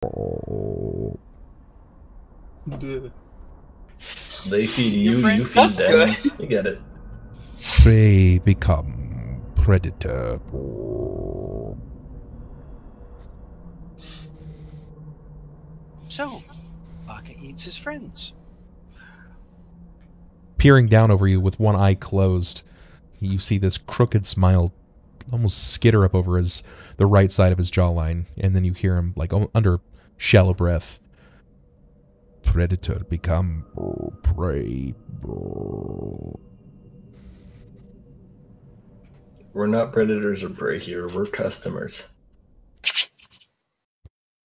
They feed you, you feed them. You get it. Prey become predator. So, Baka eats his friends. Peering down over you with one eye closed, you see this crooked smile almost skitter up over the right side of his jawline, and then you hear him, like, under shallow breath. Predator become prey. We're not predators or prey here. We're customers.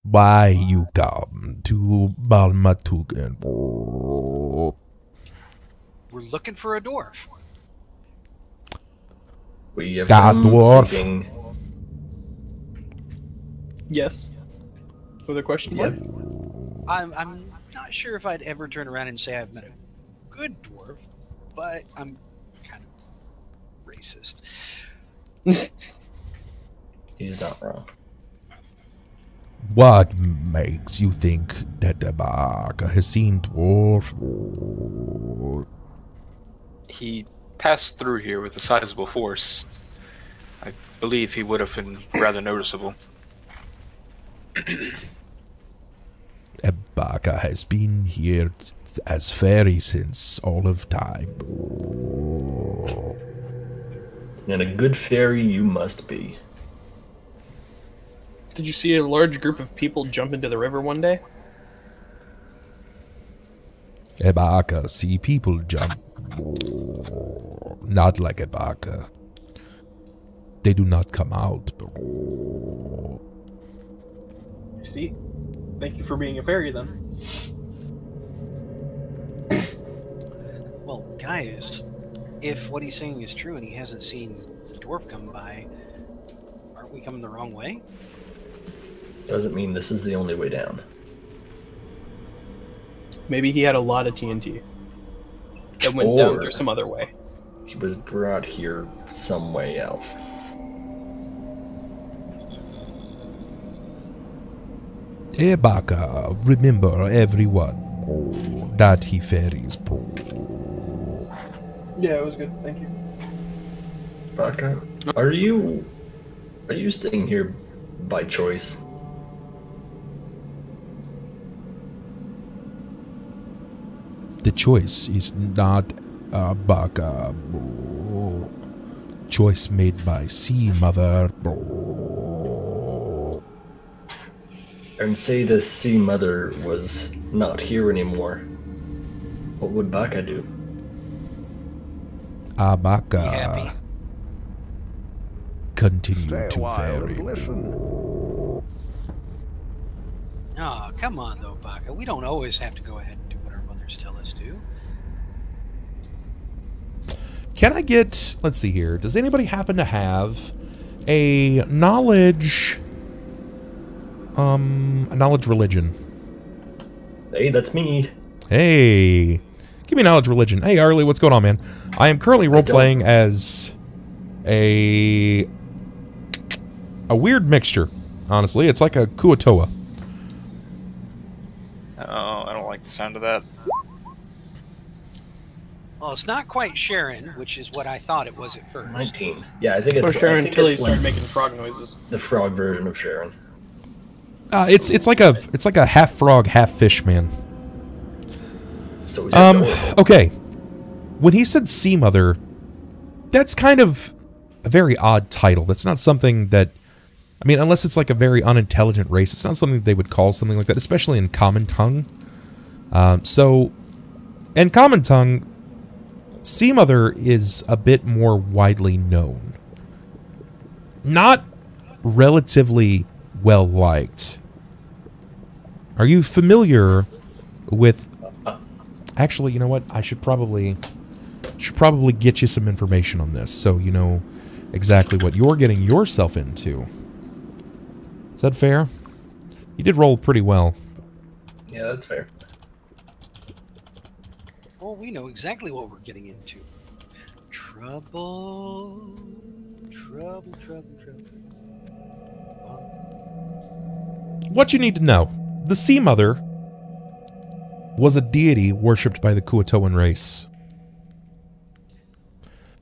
Why you come to Balmatugan? We're looking for a dwarf. We have God, dwarf. Seeking... Yes. Other question? Yep. I'm not sure if I'd ever turn around and say I've met a good dwarf, but I'm kind of racist. He's not wrong. What makes you think that the Baka has seen dwarf? He passed through here with a sizable force. I believe he would have been rather noticeable. A Baka has been here as fairy since all of time. And a good fairy you must be. Did you see a large group of people jump into the river one day? A Baka see people jump. Not like a Baka. They do not come out. See? Thank you for being a fairy, then. Well, guys, if what he's saying is true and he hasn't seen the dwarf come by, aren't we coming the wrong way? Doesn't mean this is the only way down. Maybe he had a lot of TNT that went down through some other way. He was brought here some way else. A Baka, remember everyone that he fairies. Yeah, it was good. Thank you. Baka, are you staying here by choice? The choice is not a Baka. Choice made by Sea Mother. And say the Sea Mother was not here anymore. What would Baka do? A Baka continue to fairy. Oh, come on, though, Baka. We don't always have to go ahead and do what our mothers tell us to. Can I get, let's see here, does anybody happen to have a knowledge religion? Hey, that's me. Hey, give me knowledge religion. Hey, Arlie, what's going on, man? I am currently role-playing as a weird mixture, honestly. It's like a Kuatoa. Oh, I don't like the sound of that. Well, it's not quite Sharon, which is what I thought it was at first. 19. Yeah, I think it's... Or Sharon until he started like making frog noises. the frog version of Sharon. It's like a half frog, half fish man. So he's adorable. Okay. When he said Sea Mother, that's kind of a very odd title. That's not something that, I mean, unless it's like a very unintelligent race, it's not something they would call something like that, especially in Common Tongue. So, in Common Tongue, Sea Mother is a bit more widely known. Not relatively well liked. Are you familiar with... Actually, you know what? I should probably get you some information on this so you know exactly what you're getting yourself into. Is that fair? You did roll pretty well. Yeah, that's fair. Well, we know exactly what we're getting into. Trouble. Trouble, trouble, trouble. What you need to know. The Sea Mother was a deity worshipped by the Kuatoan race.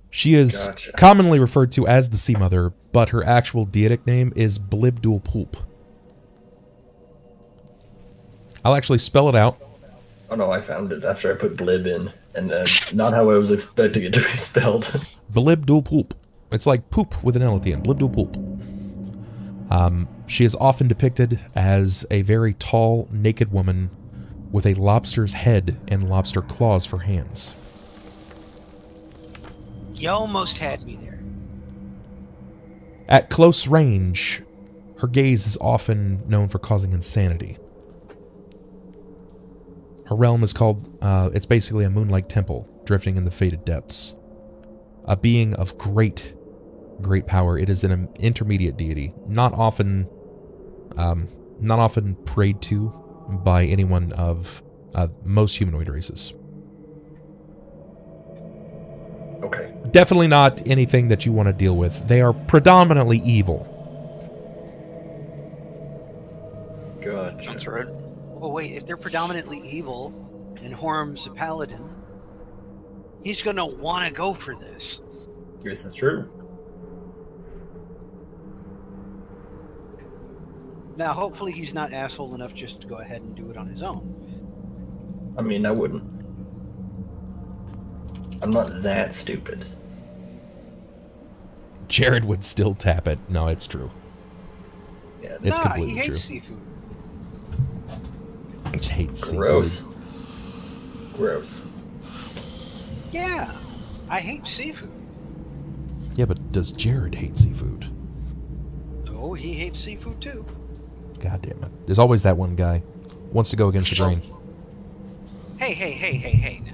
She is commonly referred to as the Sea Mother, but her actual deitic name is Blibdulpoop. I'll actually spell it out. Oh no, I found it after I put blib in, and not how I was expecting it to be spelled. Blibdulpoop. It's like poop with an L at the end. Blibdulpoop. She is often depicted as a very tall, naked woman with a lobster's head and lobster claws for hands. You almost had me there. At close range, her gaze is often known for causing insanity. Her realm is called, it's basically a moonlight temple, drifting in the faded depths. A being of great power. It is an intermediate deity, not often prayed to by anyone of most humanoid races. Okay. Definitely not anything that you want to deal with. They are predominantly evil. Gotcha. That's right. Well, wait, if they're predominantly evil and Horam's a paladin, he's gonna want to go for this. This is true. Now, hopefully he's not asshole enough just to go ahead and do it on his own. I mean, I wouldn't. I'm not that stupid. Jerrod would still tap it. No, it's true. Yeah, It's he completely hates true. seafood. I hate seafood. Gross. Gross. Yeah, I hate seafood. Yeah, but does Jerrod hate seafood? Oh, he hates seafood too. God damn it. There's always that one guy. Wants to go against the grain. Hey now.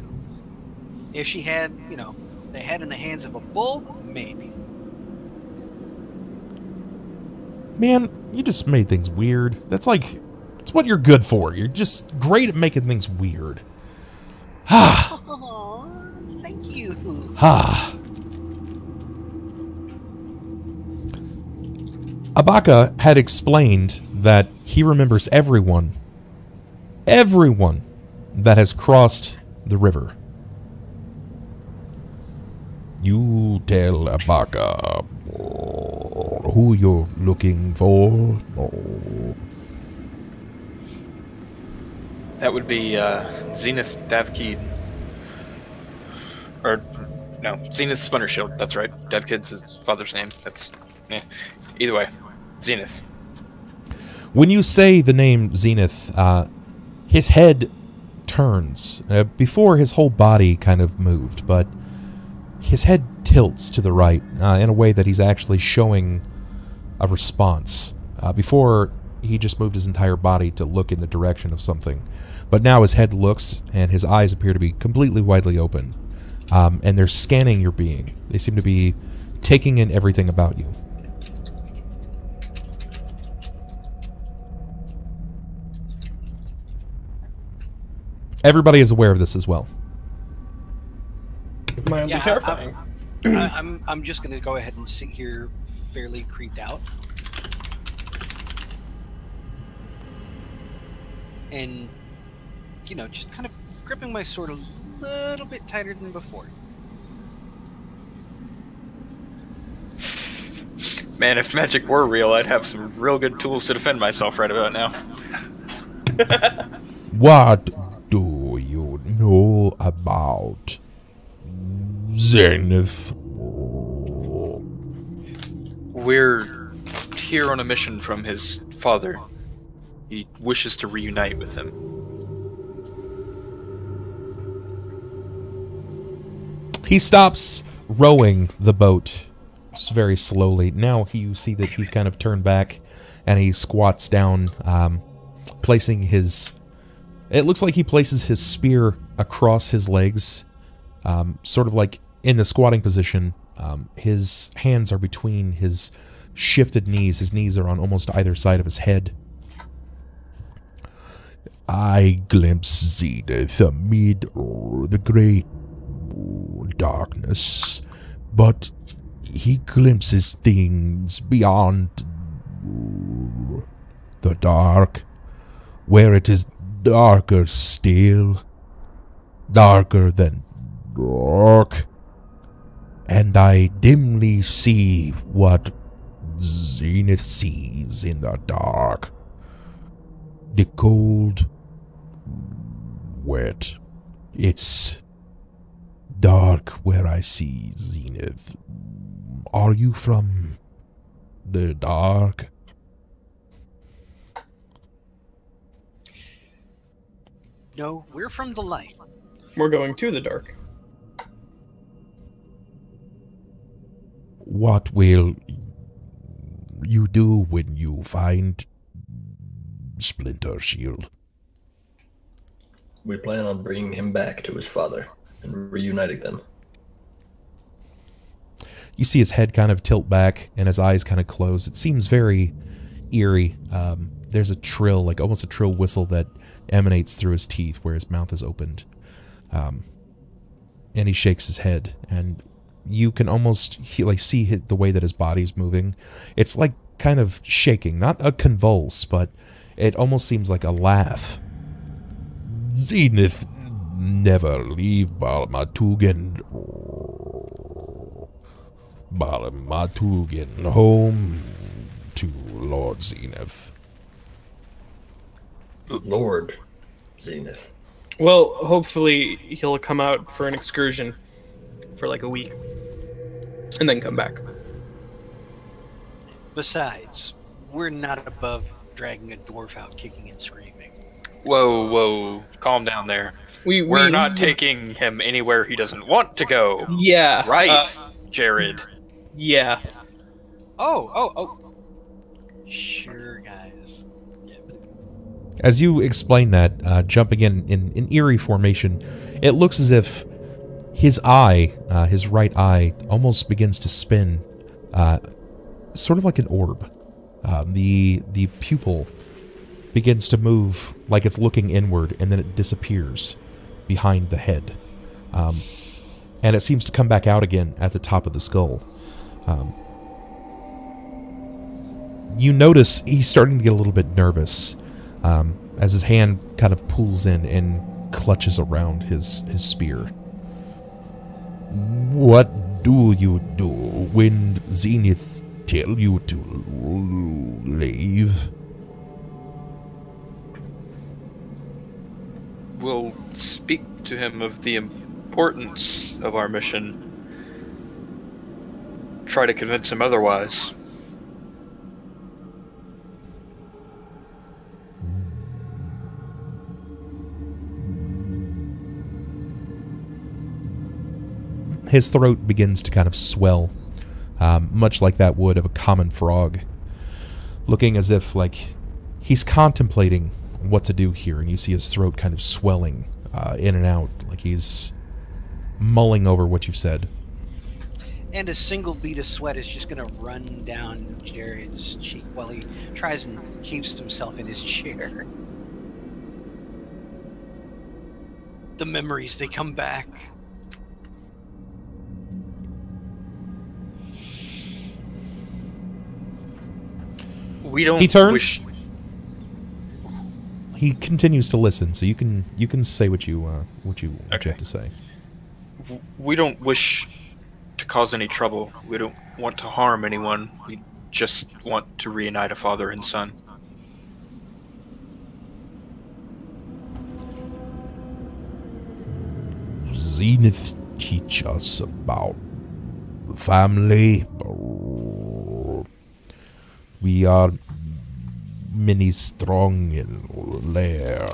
If she had, you know, the head in the hands of a bull, maybe. Man, you just made things weird. That's like, it's what you're good for. You're just great at making things weird. Ah. Oh, thank you. Ah. Abaka had explained that he remembers everyone that has crossed the river. You tell Abaka who you're looking for. That would be Zenith Davkid. Or, no, Zenith Splintershield, that's right. Davkid's his father's name. That's, either way, Zenith. When you say the name Zenith, his head turns. Before, his whole body kind of moved, but his head tilts to the right in a way that he's actually showing a response. Before, he just moved his entire body to look in the direction of something. But now his head looks, and his eyes appear to be completely widely open. And they're scanning your being. They seem to be taking in everything about you. Everybody is aware of this as well. Mildly terrifying. I'm just gonna go ahead and sit here fairly creeped out. And, you know, just kind of gripping my sword a little bit tighter than before. Man, if magic were real, I'd have some real good tools to defend myself right about now. What do you know about Zenith? We're here on a mission from his father. He wishes to reunite with him. He stops rowing the boat very slowly. Now you see that he's kind of turned back and he squats down, placing his... It looks like he places his spear across his legs, sort of like in the squatting position. His hands are between his shifted knees. His knees are on almost either side of his head. I glimpse Zenith amid the great darkness, but he glimpses things beyond the dark. where it is darker still, darker than dark, and I dimly see what Zenith sees in the dark. The cold, wet. It's dark where I see Zenith. Are you from the dark? No, we're from the light. We're going to the dark. What will you do when you find Splinter Shield? We plan on bringing him back to his father and reuniting them. You see his head kind of tilt back and his eyes kind of close. It seems very eerie. There's a trill, like almost a trill whistle that emanates through his teeth where his mouth is opened. And he shakes his head, and you can almost see the way that his body's moving. It's like kind of shaking, not a convulse, but it almost seems like a laugh. Zenith never leave Balmatugan. Balmatugan home to Lord Zenith. Lord Zenith. Well, hopefully he'll come out for an excursion for like a week and then come back. Besides, we're not above dragging a dwarf out kicking and screaming. Whoa, calm down there. We're not taking him anywhere he doesn't want to go. Yeah. Right, Jerrod. Yeah. Oh. Sure, guys. Yeah. As you explain that, jumping in eerie formation, it looks as if his eye, his right eye, almost begins to spin, sort of like an orb. The pupil begins to move like it's looking inward, and then it disappears behind the head. And it seems to come back out again at the top of the skull. You notice he's starting to get a little bit nervous as his hand kind of pulls in and clutches around his spear. What do you do when Zenith tell you to leave? We'll speak to him of the importance of our mission. Try to convince him otherwise. His throat begins to kind of swell, much like that would of a common frog, looking as if like he's contemplating what to do here, and you see his throat kind of swelling in and out, like he's mulling over what you've said. And a single bead of sweat is just going to run down Jerrod's cheek while he tries and keeps himself in his chair. The memories, they come back. We don't. He turns. Wish... He continues to listen, so you can say what you have to say. We don't wish to cause any trouble. We don't want to harm anyone. We just want to reunite a father and son. Zenith teach us about family. We are many strong in there.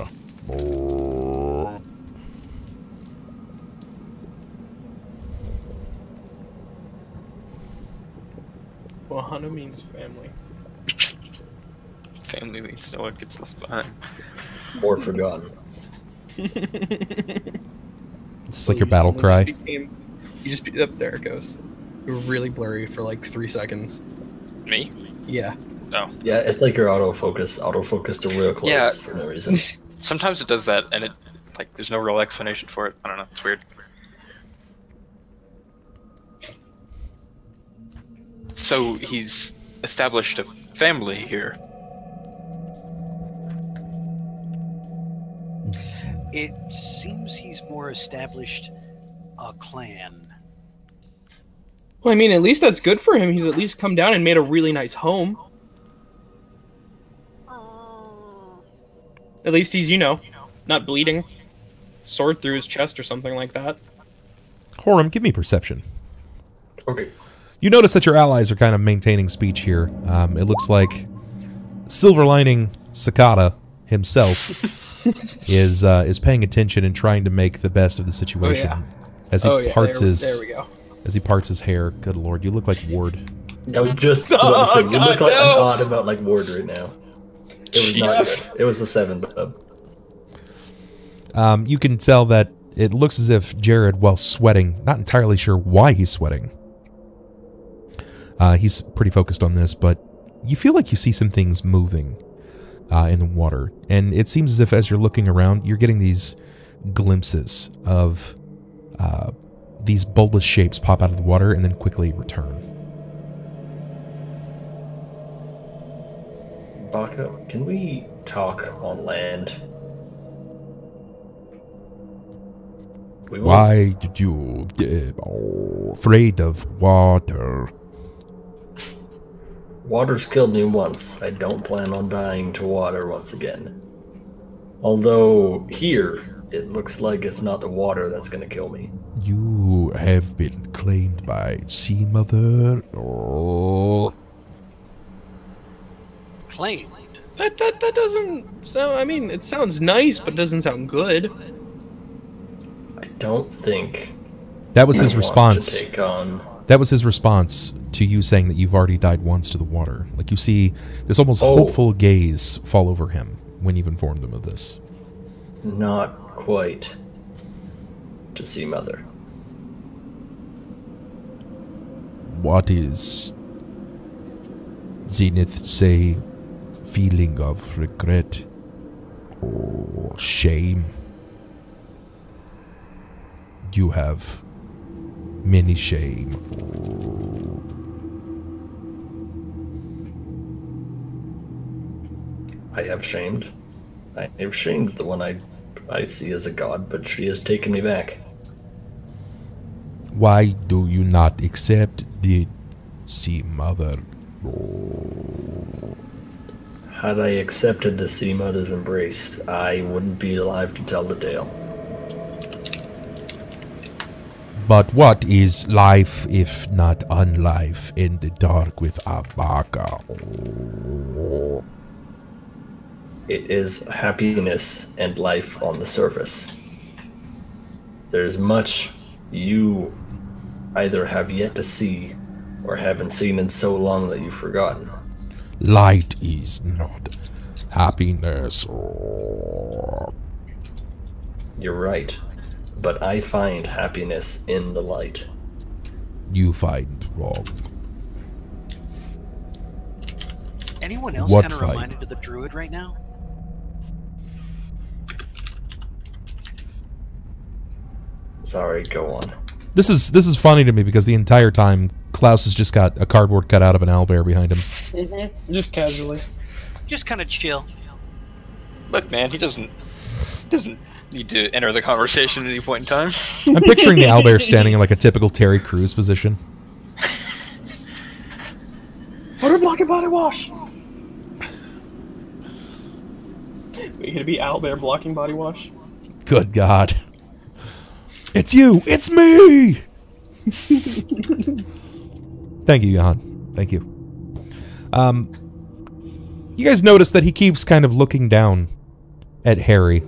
Wahana means family. Family means no one gets left behind. Or forgotten. It's like your battle cry. You just up there it goes. You were really blurry for like 3 seconds. Me? Yeah. Oh. Yeah, it's like your autofocus to real close for no reason. Sometimes it does that, and it like there's no real explanation for it. I don't know. It's weird. So he's established a family here. It seems he's more established a clan. Well, I mean, at least that's good for him. He's at least come down and made a really nice home. At least he's, you know, not bleeding. Sword through his chest or something like that. Horam, give me perception. Okay. You notice that your allies are kind of maintaining speech here. It looks like Silver Lining Sakata himself is paying attention and trying to make the best of the situation as he parts his hair. Good lord, you look like Ward. I was just about to say, you look like an odd about like Ward right now. It was not good. It was the 7 bub. You can tell that it looks as if Jerrod, while sweating, not entirely sure why he's sweating. He's pretty focused on this, but you feel like you see some things moving in the water. And it seems as if as you're looking around, you're getting these glimpses of these bulbous shapes pop out of the water and then quickly return. Baka, can we talk on land? Why did you get afraid of water? Water's killed me once. I don't plan on dying to water once again. Although, here, it looks like it's not the water that's gonna kill me. You have been claimed by Sea Mother. Oh. Claimed? That doesn't sound... I mean, it sounds nice, but it doesn't sound good. I don't think... That was his response. To take on... That was his response to you saying that you've already died once to the water. Like, you see this almost hopeful gaze fall over him when you've informed him of this. Not quite. To Sea Mother. What is Zenith say? Feeling of regret or shame? You have many shame. I have shamed. I have shamed the one I see as a god, but she has taken me back. Why do you not accept the Sea Mother? Had I accepted the Sea Mother's embrace, I wouldn't be alive to tell the tale. But what is life if not unlife in the dark with Abaka? It is happiness and life on the surface. There's much you either have yet to see or haven't seen in so long that you've forgotten. Light is not happiness. You're right, but I find happiness in the light. You find wrong. Anyone else What kind of fight? reminded of the druid right now? Sorry, go on. This is funny to me because the entire time Klaus has just got a cardboard cutout of an owlbear behind him. Just casually. Just kind of chill. Look, man, he doesn't need to enter the conversation at any point in time. I'm picturing the owlbear standing in like a typical Terry Crews position. Water blocking body wash. Are you gonna be owlbear blocking body wash? Good God. It's you! It's me! Thank you, Johan. Thank you. You guys notice that he keeps kind of looking down at Harry.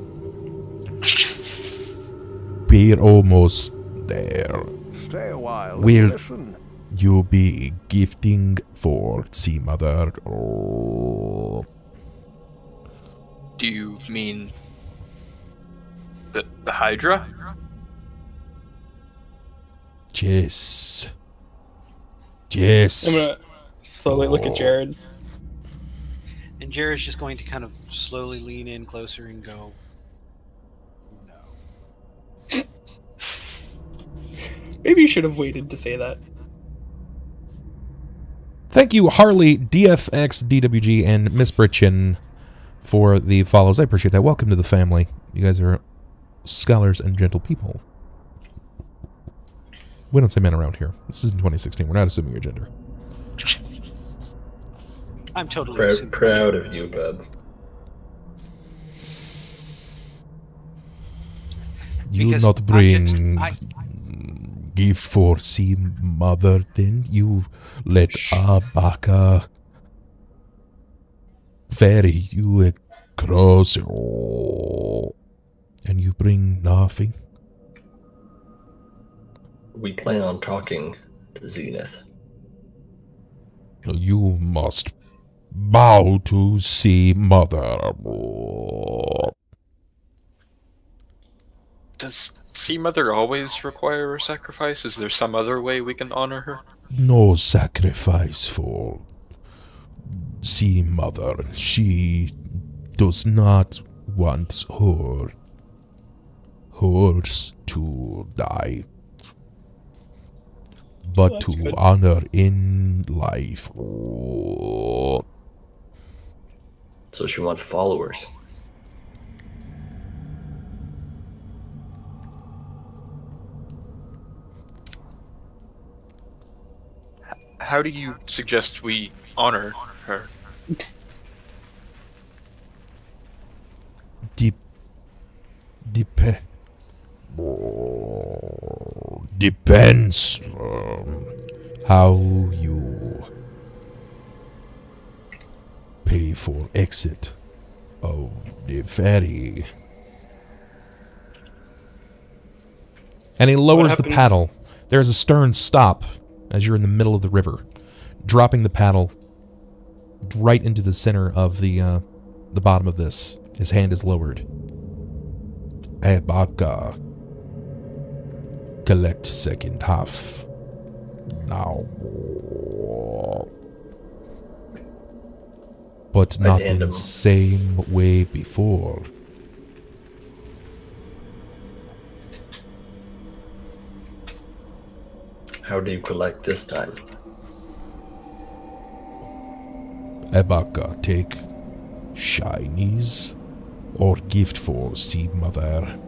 We're almost there. Stay a while. Will Listen. you be gifting for Sea Mother? Oh. Do you mean the Hydra? Yes. Yes. I'm gonna slowly look at Jerrod. And Jerrod's just going to kind of slowly lean in closer and go, no. Maybe you should have waited to say that. Thank you, Harley, DFX, DWG, and Miss Britchin for the follows. I appreciate that. Welcome to the family. You guys are scholars and gentle people. We don't say men around here. This is in 2016. We're not assuming your gender. I'm totally proud of you, bub. You Because not I'm bring just- gift for sea mother, then you let Abaka ferry you across, and you bring nothing. We plan on talking to Zenith. You must bow to sea mother. Does Sea Mother always require a sacrifice? Is there some other way we can honor her? No sacrifice for sea mother. She does not want her horse to die, but Well, that's to good. honor in life. So she wants followers. How do you suggest we honor her? Depends how you pay for exit of the ferry. And he lowers the happens- paddle. There's a stern stop as you're in the middle of the river, dropping the paddle right into the center of the bottom of this. His hand is lowered. Ebaka. Collect second half. Now. But not in hand the him. same way before. How do you collect this time? Ebaka, take shinies or gift for sea mother.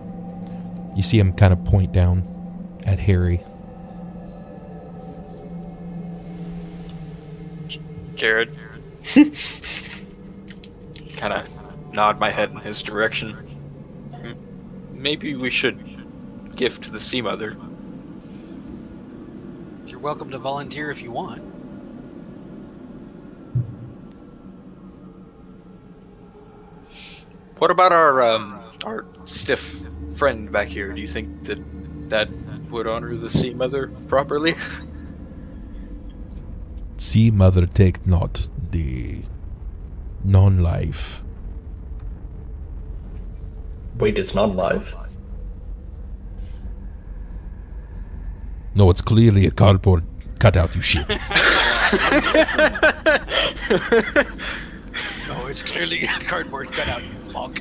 You see him kind of point down at Harry. Jerrod? Kind of nod my head in his direction. Maybe we should gift the Sea Mother. You're welcome to volunteer if you want. What about our stiff friend back here? Do you think that would honor the Sea Mother properly? Sea mother take not the non-life. Wait, it's not live? No, it's clearly a cardboard cutout, you shit. No, it's clearly a cardboard cutout, you fuck.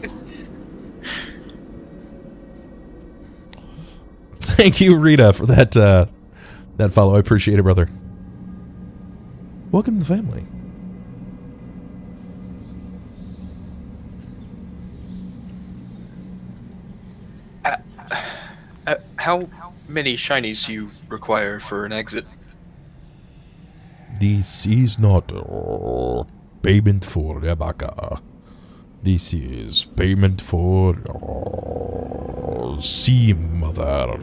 Thank you, Rita, for that that follow. I appreciate it, brother. Welcome to the family. How many shinies do you require for an exit? This is not payment for Rebecca. This is payment for Sea Mother.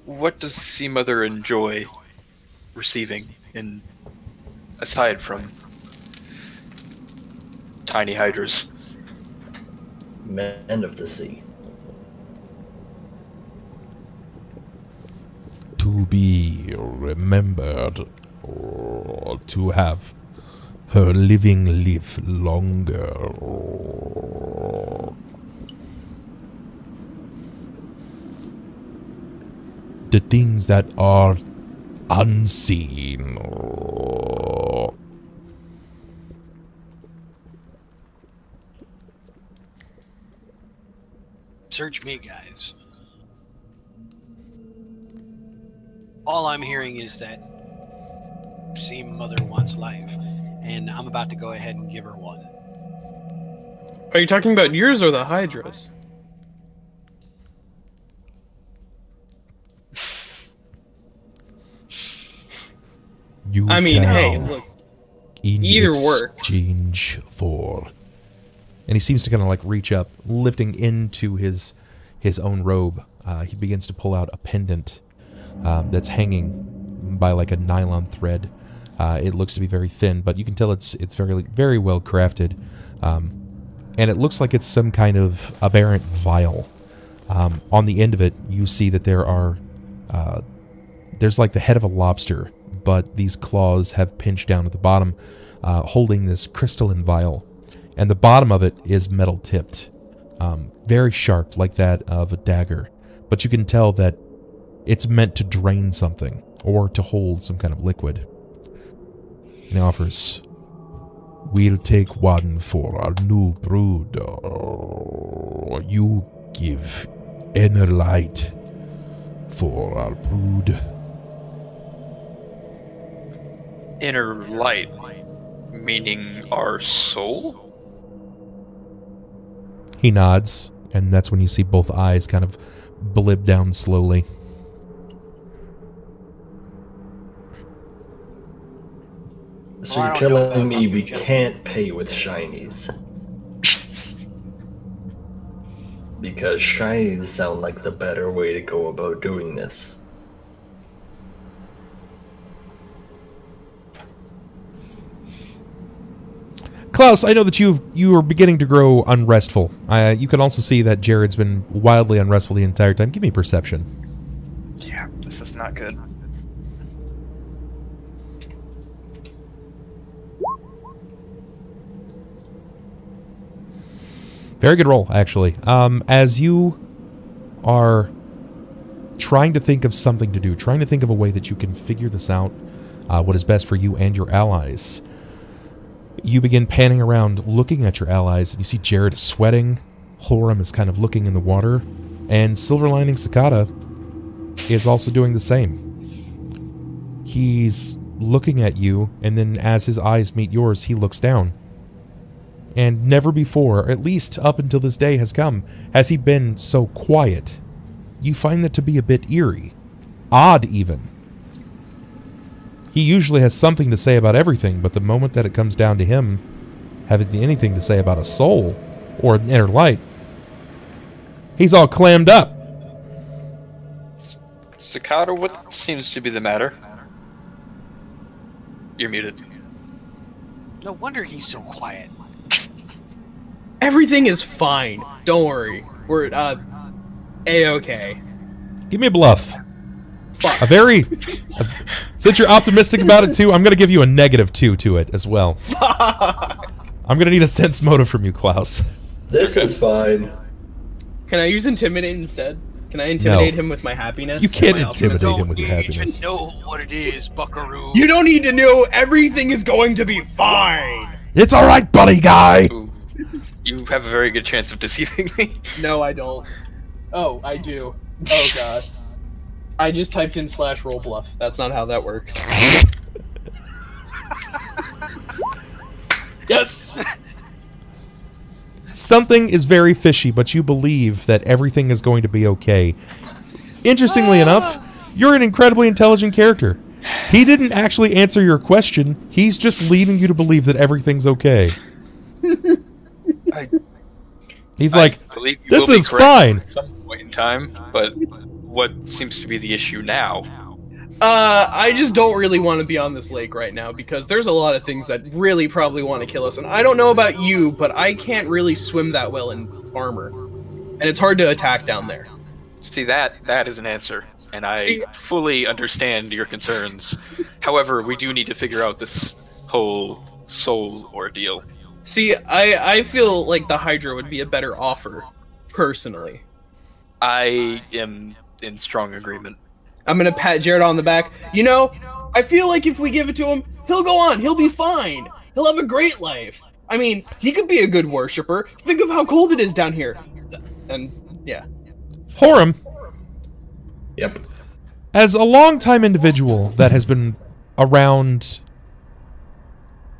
What does Sea Mother enjoy receiving, aside from tiny hydras? Men of the sea. To be remembered, or to have her living live longer. The things that are unseen. Search me, guys. All I'm hearing is that Sea Mother wants life, and I'm about to go ahead and give her one. Are you talking about yours or the Hydra's? I mean, hey, look. Either works. Exchange for... And he seems to kind of like reach up, lifting into his own robe. He begins to pull out a pendant that's hanging by like a nylon thread. It looks to be very thin, but you can tell it's very well crafted. And it looks like it's some kind of aberrant vial. On the end of it, you see that there's like the head of a lobster, but these claws have pinched down at the bottom, holding this crystalline vial. And the bottom of it is metal tipped. Very sharp, like that of a dagger. But you can tell that it's meant to drain something, or to hold some kind of liquid. And he offers, "We'll take one for our new brood. You give inner light for our brood." Inner light, meaning our soul? He nods, and that's when you see both eyes kind of blib down slowly. So you're telling me we can't pay with shinies? Because shinies sound like the better way to go about doing this. Klaus, I know that you are beginning to grow unrestful. You can also see that Jerrod's been wildly unrestful the entire time. Give me perception. Yeah, this is not good. Very good roll, actually. As you are trying to think of something to do, trying to think of a way that you can figure this out, what is best for you and your allies, you begin panning around, looking at your allies, and you see Jerrod is sweating, Horam is kind of looking in the water, and Silver Lining Sakata is also doing the same. He's looking at you, and then as his eyes meet yours, he looks down. And never before, at least up until this day has come, has he been so quiet. You find that to be a bit eerie. Odd, even. He usually has something to say about everything, but the moment that it comes down to him having anything to say about a soul or an inner light, he's all clammed up. Sakata, what seems to be the matter? You're muted. No wonder he's so quiet. Everything is fine. Don't worry. We're, A-okay. Give me a bluff. Since you're optimistic about it too, I'm going to give you a -2 to it as well. I'm going to need a sense motive from you, Klaus. This is fine. Can I use Intimidate instead? Can I intimidate him with my happiness? You can't intimidate him with your You happiness. even know what it is, buckaroo. You don't need to know. Everything is going to be fine. It's alright, buddy guy! Ooh. You have a very good chance of deceiving me. No, I don't. Oh, I do. Oh, God. I just typed in /roll bluff. That's not how that works. Yes! Something is very fishy, but you believe that everything is going to be okay. Interestingly enough, you're an incredibly intelligent character. He didn't actually answer your question. He's just leading you to believe that everything's okay. He's like, this is fine. At some point in time, but what seems to be the issue now? I just don't really want to be on this lake right now because there's a lot of things that really probably want to kill us. And I don't know about you, but I can't really swim that well in armor. And it's hard to attack down there. See, that is an answer. And I fully understand your concerns. However, we do need to figure out this whole soul ordeal. See, I feel like the Hydra would be a better offer, personally. I am in strong agreement. I'm gonna pat Jerrod on the back. You know, I feel like if we give it to him, he'll go on. He'll be fine. He'll have a great life. I mean, he could be a good worshiper. Think of how cold it is down here. And, yeah. Horam. Yep. As a long-time individual that has been around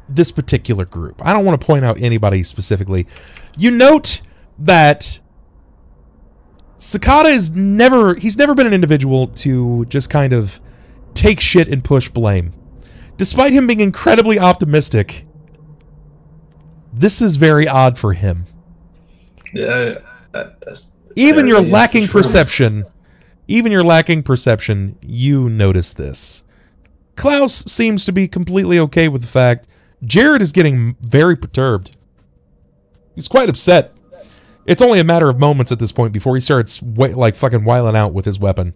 this particular group. I don't want to point out anybody specifically. You note that Sakata is he's never been an individual to just kind of take shit and push blame. Despite him being incredibly optimistic, this is very odd for him. Yeah. Even your lacking perception, you notice this. Klaus seems to be completely okay with the fact Jerrod is getting very perturbed. He's quite upset. It's only a matter of moments at this point before he starts like fucking wiling out with his weapon.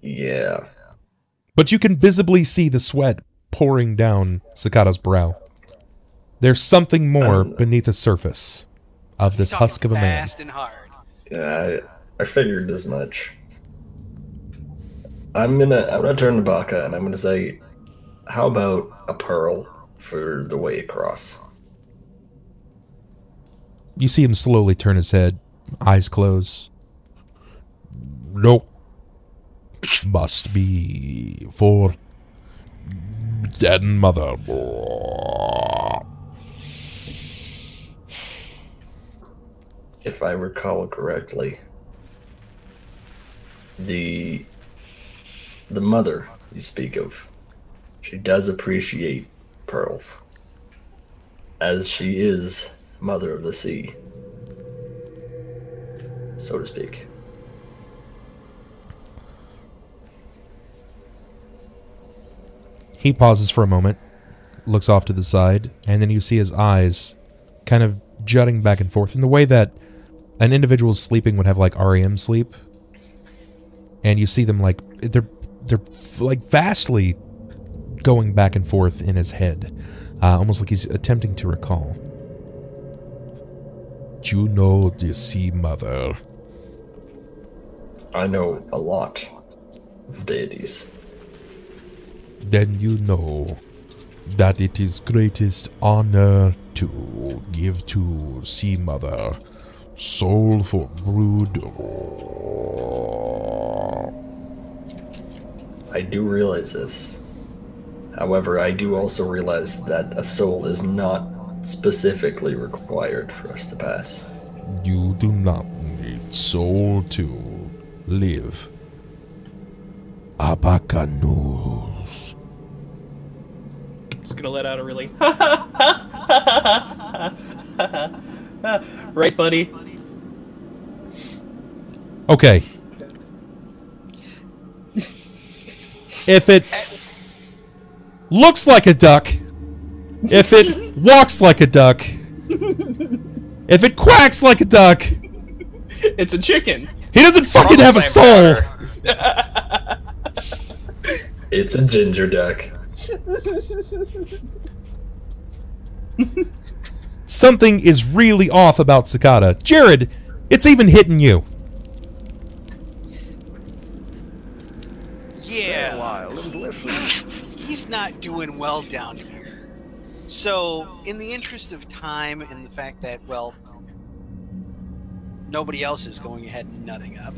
Yeah. But you can visibly see the sweat pouring down Sakata's brow. There's something more beneath the surface of this husk of a man. Fast and hard. Yeah, I figured as much. I'm gonna turn to Baka and I'm gonna say, how about a pearl for the way across? You see him slowly turn his head, eyes close. Nope. Must be for dead mother. If I recall correctly, the mother you speak of, she does appreciate pearls, as she is mother of the sea, so to speak. He pauses for a moment, looks off to the side, and then you see his eyes kind of jutting back and forth in the way that an individual sleeping would have like REM sleep. And you see them like they're like vastly going back and forth in his head, almost like he's attempting to recall. You know the sea mother. I know a lot of deities. Then you know that it is greatest honor to give to sea mother soul for brood. I do realize this. However, I do also realize that a soul is not specifically required for us to pass. You do not need soul to live. Abacanus. Just gonna let out a really right, buddy? Okay. If it looks like a duck, if it walks like a duck, if it quacks like a duck, It's a chicken. he doesn't fucking have a soul. It's a ginger duck. Something is really off about Sakata. Jerrod, it's even hitting you. Yeah. He's not doing well down here. So, in the interest of time and the fact that, well, nobody else is going ahead and nutting up.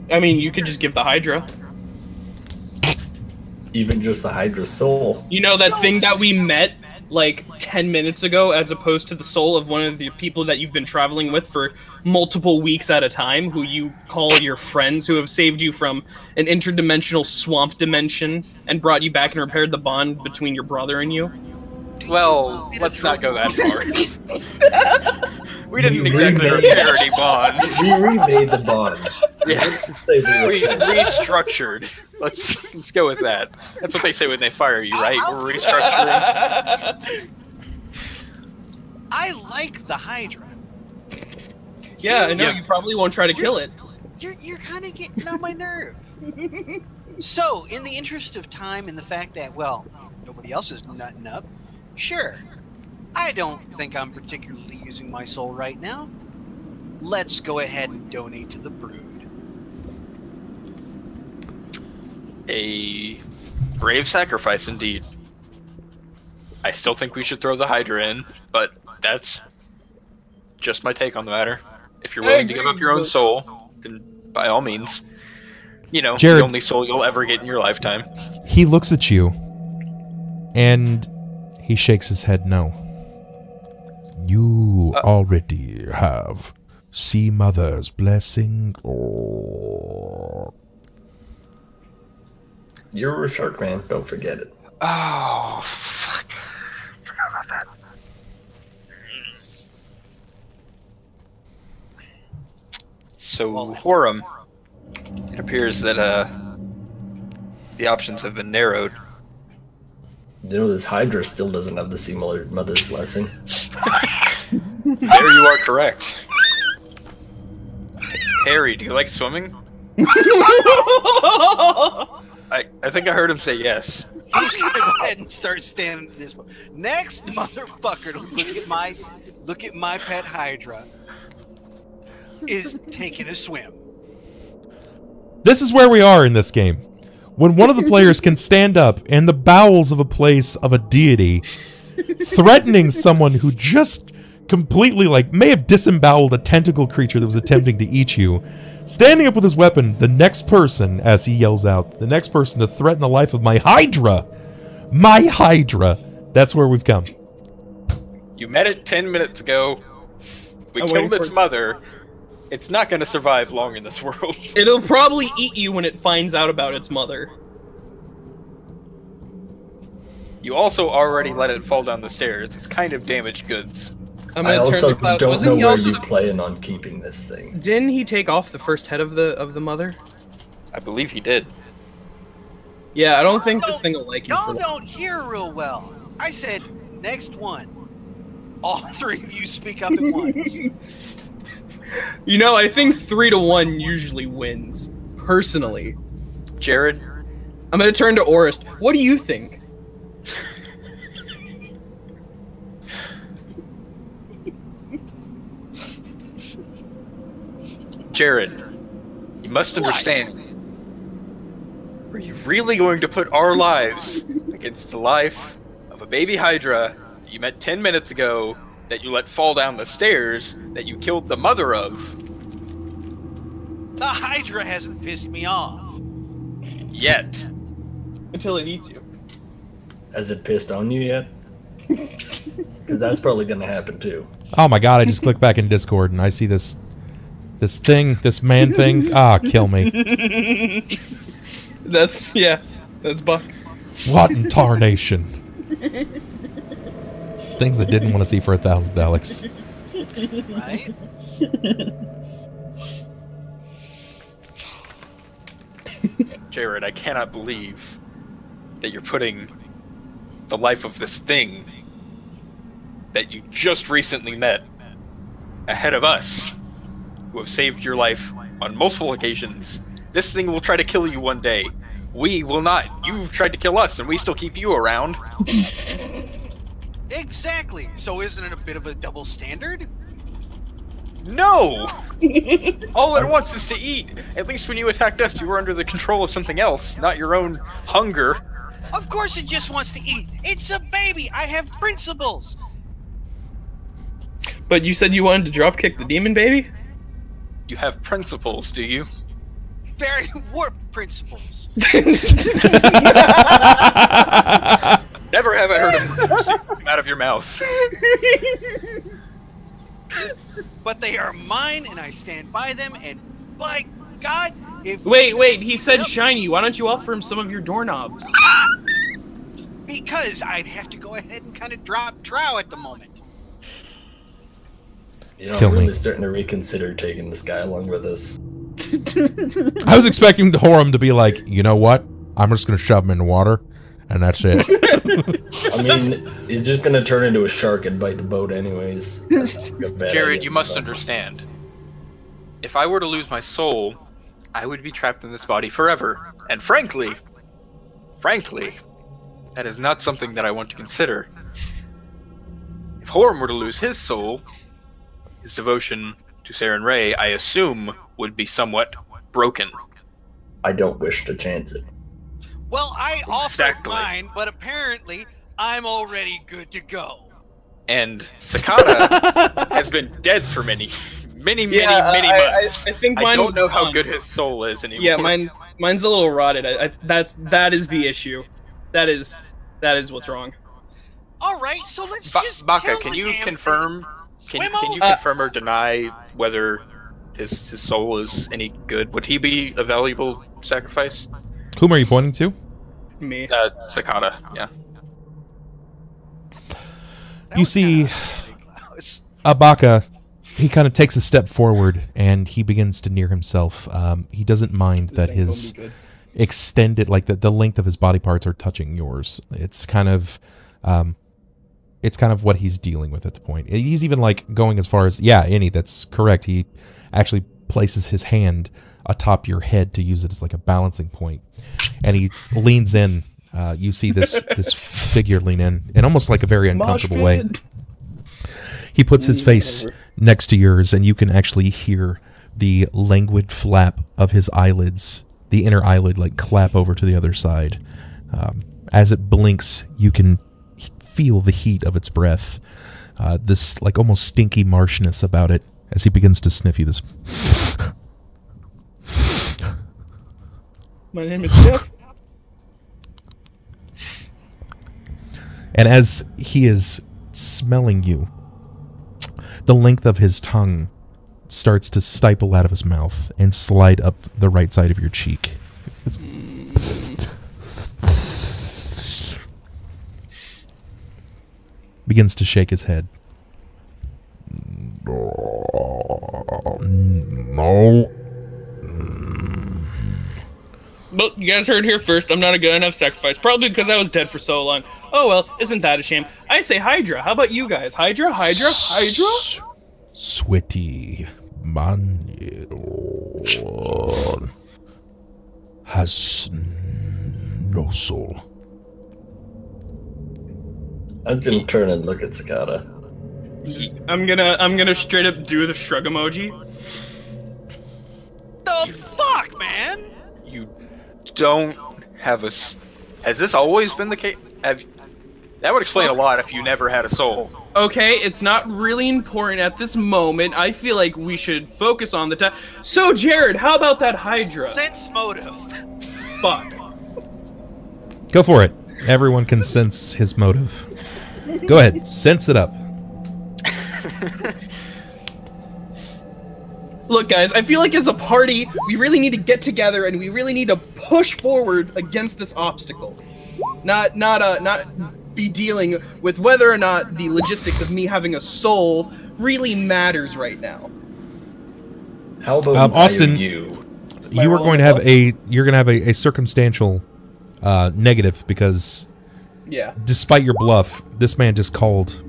I mean, you could just give the Hydra. Even just the Hydra soul. You know that thing that we met like 10 minutes ago, as opposed to the soul of one of the people that you've been traveling with for multiple weeks at a time, who you call your friends, who have saved you from an interdimensional swamp dimension and brought you back and repaired the bond between your brother and you? Well, let's not go that far. We didn't exactly repair any bonds. We remade the bond. Yeah. We restructured. Let's go with that. That's what they say when they fire you, right? We're restructuring. I like the Hydra. Yeah, I know Yeah. you probably won't try to kill it. You're kind of getting on my nerve. So, in the interest of time and the fact that, well, nobody else is nutting up, sure. I don't think I'm particularly using my soul right now. Let's go ahead and donate to the brood. A brave sacrifice indeed. I still think we should throw the Hydra in, but that's just my take on the matter. If you're willing to give up your own soul, then by all means. You know, Jerrod, the only soul you'll ever get in your lifetime. he looks at you And he shakes his head no. You already have Sea Mother's blessing. Oh. You're a shark man, don't forget it. Oh, fuck. Forgot about that. So, Horam, it appears that the options have been narrowed. You know, this Hydra still doesn't have the Sea Mother's blessing. There you are correct. Harry, do you like swimming? I think I heard him say yes. He's gonna go ahead and start standing this way. Next motherfucker to look at my pet Hydra is taking a swim. This is where we are in this game. When one of the players can stand up in the bowels of a place of a deity, threatening someone who just completely, like, may have disemboweled a tentacle creature that was attempting to eat you, standing up with his weapon, the next person, as he yells out, the next person to threaten the life of my Hydra! My Hydra! That's where we've come. You met it 10 minutes ago. We killed its mother. It's not going to survive long in this world. It'll probably eat you when it finds out about its mother. You also already let it fall down the stairs. It's kind of damaged goods. I also don't know where you plan on keeping this thing. Didn't he take off the first head of the mother? I believe he did. Yeah, I don't think this thing will like you. Y'all don't hear real well. I said, next one. All three of you speak up at once. You know, I think 3-1 usually wins. Personally. Jerrod? I'm gonna turn to Orist. What do you think? Jerrod, you must understand. Are you really going to put our lives against the life of a baby Hydra that you met 10 minutes ago, that you let fall down the stairs, that you killed the mother of? The Hydra hasn't pissed me off. Yet. Until it eats you. Has it pissed on you yet? Because that's probably going to happen too. Oh my god, I just clicked back in Discord and I see this thing, this man thing. Ah, kill me. That's Buck. What in tarnation? Things I didn't want to see for $1,000, Alex. Right? Jerrod, I cannot believe that you're putting the life of this thing that you just recently met ahead of us, who have saved your life on multiple occasions. This thing will try to kill you one day. We will not. You've tried to kill us, and we still keep you around. Exactly. So isn't it a bit of a double standard? No! All it wants is to eat. At least when you attacked us, you were under the control of something else, not your own hunger. Of course it just wants to eat. It's a baby. I have principles. But you said you wanted to dropkick the demon baby? You have principles, do you? Very warped principles. Never have I heard them come out of your mouth. But they are mine, and I stand by them, and by God, if... Wait, he said shiny. Why don't you offer him some of your doorknobs? Because I'd have to go ahead and kind of drop trow at the moment. You know, I'm really starting to reconsider taking this guy along with us. I was expecting Horam to be like, you know what? I'm just going to shove him in the water, and that's it. I mean, he's just going to turn into a shark and bite the boat anyways. Jerrod, you must understand. If I were to lose my soul, I would be trapped in this body forever. And frankly, that is not something that I want to consider. If Horam were to lose his soul, his devotion to Saren Ray, I assume, would be somewhat broken. I don't wish to chance it. Well, I offered Exactly. mine, but apparently I'm already good to go. And Sakata has been dead for many months. I think I don't know how good his soul is anymore. Yeah, mine's a little rotted. That is the issue. That is That is what's wrong. All right, so let's just Baka, kill can the you damn confirm? thing. Can you confirm or deny whether his soul is any good? Would he be a valuable sacrifice? Whom are you pointing to? Me. Sakata. Yeah. You see, Klaus. Abaka, he kind of takes a step forward and he begins to near himself. He doesn't mind that his extended, like the length of his body parts are touching yours. It's kind of what he's dealing with at the point. He's even like going as far as, yeah, Annie, that's correct. He actually places his hand atop your head to use it as like a balancing point, and he leans in. You see this figure lean in almost like a very uncomfortable way. He puts his face next to yours, and you can actually hear the languid flap of his eyelids, the inner eyelid, like clap over to the other side. As it blinks, you can feel the heat of its breath. This like almost stinky marshness about it as he begins to sniff you. This. My name is Jeff. And as he is smelling you, the length of his tongue starts to stipple out of his mouth and slide up the right side of your cheek. Begins to shake his head. No. Well, you guys heard here first. I'm not a good enough sacrifice. Probably because I was dead for so long. Oh well, isn't that a shame? I say Hydra. How about you guys? Hydra? Hydra? Hydra? Sweaty man has no soul. I'm gonna turn and look at Sakata. I'm gonna straight up do the shrug emoji. The fuck, man? You don't have a. Has this always been the case? That would explain a lot if you never had a soul. Okay, it's not really important at this moment. I feel like we should focus on the time. So, Jerrod, how about that Hydra? Sense motive. Fuck. Go for it. Everyone can sense his motive. Go ahead, sense it up. Look, guys, I feel like as a party, we really need to get together and we really need to push forward against this obstacle. Not be dealing with whether or not the logistics of me having a soul really matters right now. How about Austin? you? You are going to have a circumstantial negative because, Yeah. despite your bluff, this man just called.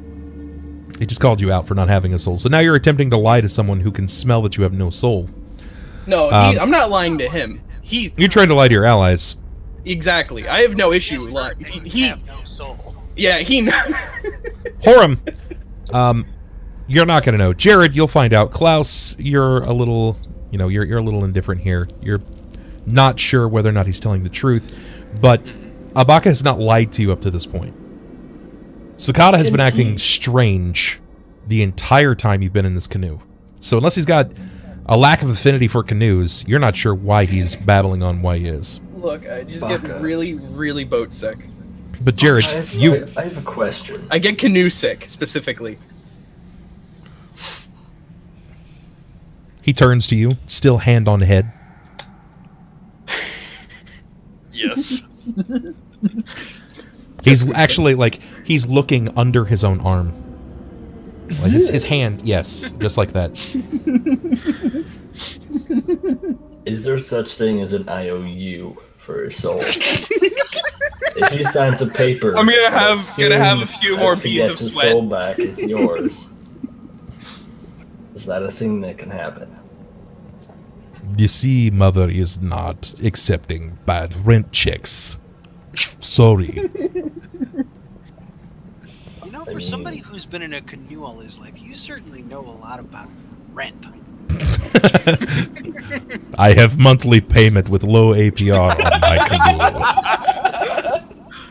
He just called you out for not having a soul. So now you're attempting to lie to someone who can smell that you have no soul. No, I'm not lying to him. You're trying to lie to your allies. Exactly. I have no issue with lying. He have no soul. Yeah, he. Horam, you're not going to know. Jerrod, you'll find out. Klaus, you're a little, you're a little indifferent here. You're not sure whether or not he's telling the truth, but Abaka has not lied to you up to this point. Sakata has been acting strange the entire time you've been in this canoe. So unless he's got a lack of affinity for canoes, you're not sure why he's babbling on why he is. Look, I just get really, really boat sick. But Jerrod, I have a question. I get canoe sick, specifically. He turns to you, still hand on head. Yes. He's actually, he's looking under his own arm. Like, his hand, yes, just like that. Is there such thing as an IOU for his soul? If he signs a paper, I'm gonna have a few more he beads gets of his sweat. soul back, it's yours. Is that a thing that can happen? You see, Mother is not accepting bad rent checks. Sorry. For somebody who's been in a canoe all his life, you certainly know a lot about rent. I have monthly payment with low APR on my canoe.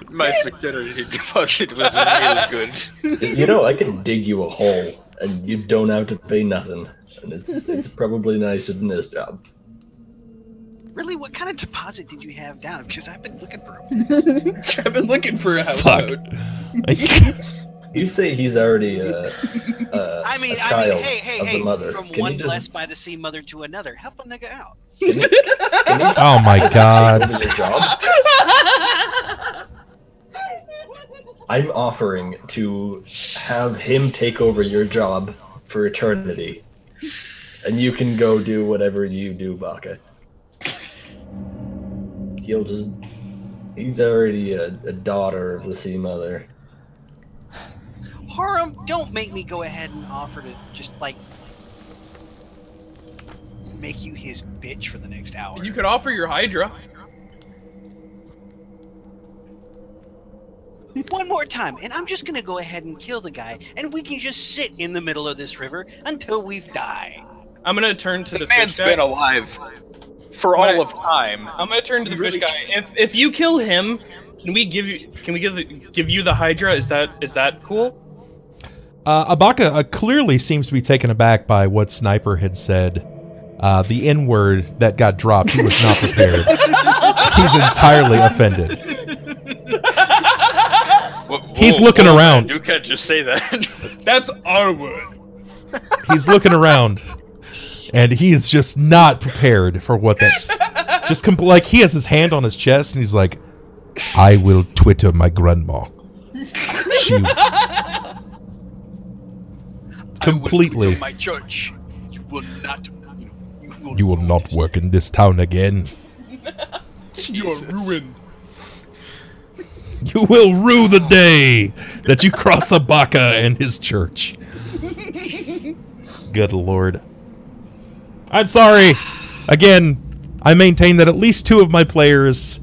My security deposit was really good. I can dig you a hole, and you don't have to pay nothing. And it's probably nicer than this job. Really, what kind of deposit did you have down? Because I've been looking for a I've been looking for a Fuck. houseboat. You say he's already a child of the mother. From Can one you just, blessed by the sea mother to another. Help a nigga out. can you Oh my god. do your job? I'm offering to have him take over your job for eternity. And you can go do whatever you do, Baka. He's already a daughter of the Sea Mother. Horam, don't make me go ahead and offer to just, like, make you his bitch for the next hour. You could offer your Hydra. One more time, and I'm just gonna go ahead and kill the guy, and we can just sit in the middle of this river until we die. I'm gonna turn to the man's fish guy. been alive for all of time. I'm gonna turn to the fish guy. If you kill him, can we give you the Hydra? Is that cool? Abaka clearly seems to be taken aback by what Sniper had said. The N-word that got dropped, he was not prepared. He's entirely offended. He's looking around. You can't just say that. That's our word. He's looking around, and he is just not prepared for what that... Just like, he has his hand on his chest, and he's like, I will Twitter my grandma. She... Completely. My church. You will not. You will not work in this town again. You are ruined. You will rue the day that you cross Abaka and his church. Good lord. I'm sorry. Again, I maintain that at least 2 of my players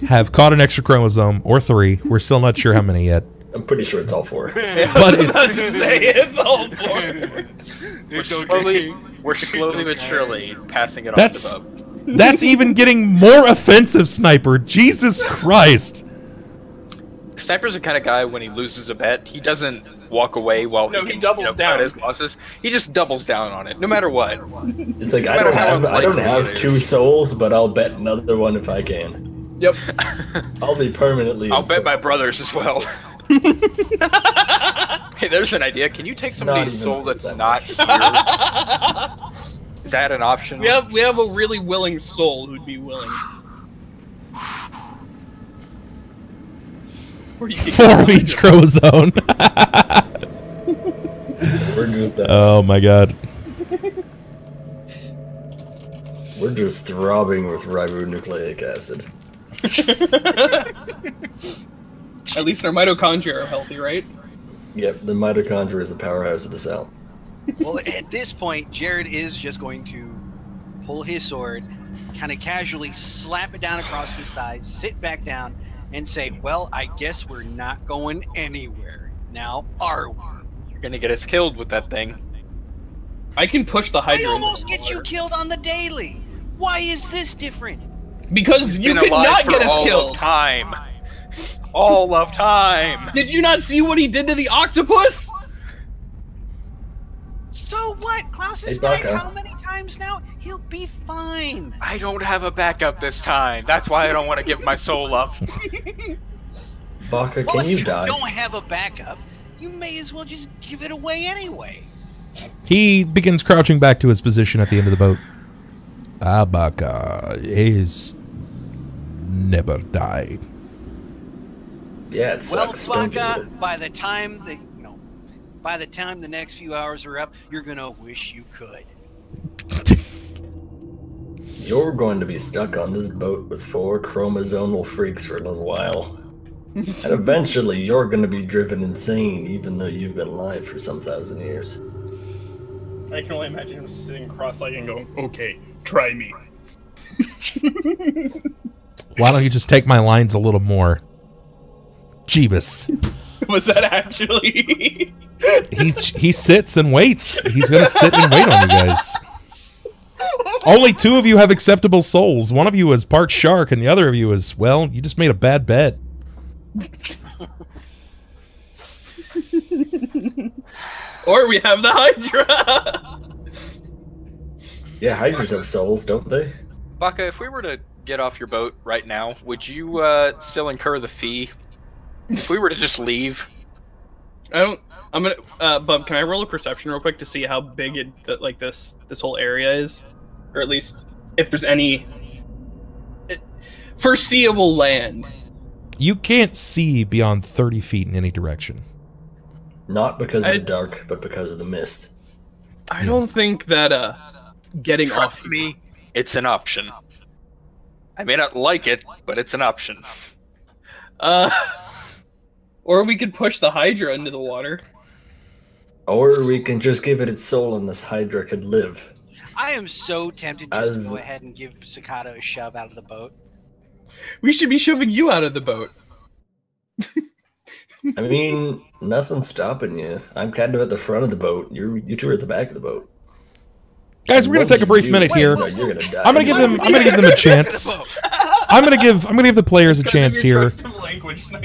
have caught an extra chromosome, or 3. We're still not sure how many yet. I'm pretty sure it's all 4. But it's all 4. We're slowly but surely passing it That's on to Bub. that's even getting more offensive, Sniper. Jesus Christ. Sniper's the kind of guy, when he loses a bet, he doesn't walk away while No, he he can, doubles down. cut his losses. He just doubles down on it, no matter what. It's like, No I matter don't how have unlikely it 2 is. souls, but I'll bet another one if I can. Yep. I'll be permanently I'll bet insulted. my brothers as well. Hey, there's an idea. Can you take somebody's even soul that's that not here? Is that an option? We have a really willing soul who'd be willing. Where do you 4 of each chromosome. We're just Oh my god. we're just throbbing with ribonucleic acid. At least our mitochondria are healthy, right? Yep, the mitochondria is the powerhouse of the cell. Well, at this point, Jerrod is just going to pull his sword, kind of casually slap it down across his thigh, sit back down, and say, well, I guess we're not going anywhere. Now, are we? You're gonna get us killed with that thing. I can push the Hydra. I into almost the get you water. killed on the daily. Why is this different? Because you Been could alive not for get us all killed. Of time. All of time. Did you not see what he did to the octopus? So what? Klaus has Hey, died Baka. how many times now? He'll be fine. I don't have a backup this time. That's why I don't want to give my soul up. Baka, Well, can if you you die? don't have a backup, you may as well just give it away anyway. He begins crouching back to his position at the end of the boat. Abaka is never died. Yeah, it Well, sucks. don't you? Baka, by the time the next few hours are up, you're gonna wish you could. You're going to be stuck on this boat with 4 chromosomal freaks for a little while. And eventually you're going to be driven insane, even though you've been alive for some 1,000 years. I can only imagine him sitting cross-legged and going, okay, try me. Why don't you just take my lines a little more? Jeebus. Was that actually... He sits and waits. He's gonna sit and wait on you guys. Only 2 of you have acceptable souls. One of you is part shark, and the other of you is, well, you just made a bad bet. Or we have the Hydra! Yeah, hydras have souls, don't they? Baka, if we were to get off your boat right now, would you still incur the fee? If we were to just leave? I don't. I'm gonna. Bub, can I roll a perception real quick to see how big this whole area is, or at least if there's any foreseeable land? You can't see beyond 30 feet in any direction. Not because of the dark, but because of the mist. I don't think that getting Trust off me, it's an option. I may not like it, but it's an option. Or we could push the Hydra into the water. Or we can just give it its soul and this Hydra could live. I am so tempted just to go ahead and give Sakata a shove out of the boat. We should be shoving you out of the boat. I mean, nothing's stopping you. I'm kind of at the front of the boat. You two are at the back of the boat. Guys, we're gonna take a brief minute here. You're gonna die. I'm gonna give them a chance. I'm gonna give the players a chance here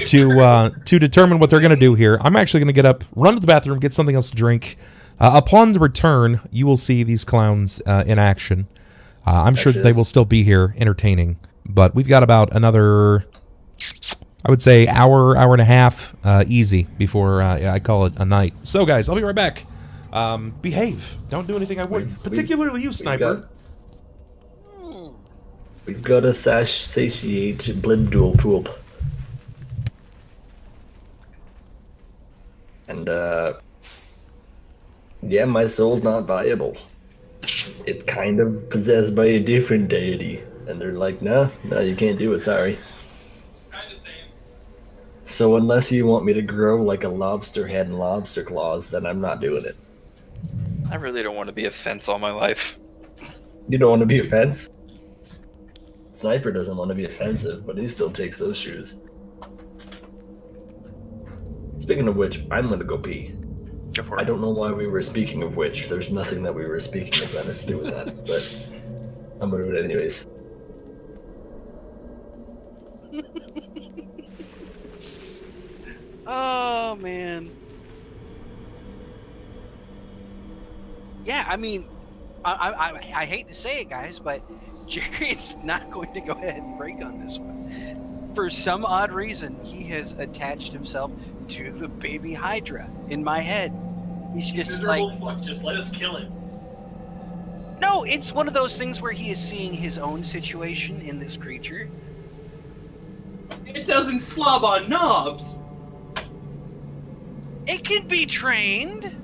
to determine what they're gonna do here. I'm actually gonna get up, run to the bathroom, get something else to drink. Upon the return, you will see these clowns in action. I'm sure that they will still be here, entertaining. But we've got about another, I would say, hour and a half, easy before I call it a night. So, guys, I'll be right back. Behave. Don't do anything I wouldn't. Particularly you, Sniper. We've got to satiate Blimdual poop. And, yeah, my soul's not viable. It's kind of possessed by a different deity. And they're like, no, you can't do it, sorry. Kinda same. So unless you want me to grow like a lobster head and lobster claws, then I'm not doing it. I really don't want to be a fence all my life. You don't want to be a fence? Sniper doesn't want to be offensive, but he still takes those shoes. Speaking of which, I'm gonna go pee. Go for it. I don't know why we were speaking of which. There's nothing that we were speaking of that has to do with that, but I'm gonna do it anyways. Oh man. Yeah, I mean, I hate to say it, guys, but Jerry's not going to go ahead and break on this one. For some odd reason, he has attached himself to the baby Hydra in my head. He's just like, fuck, just let us kill it. No, it's one of those things where he is seeing his own situation in this creature. It doesn't slob on knobs. It can be trained.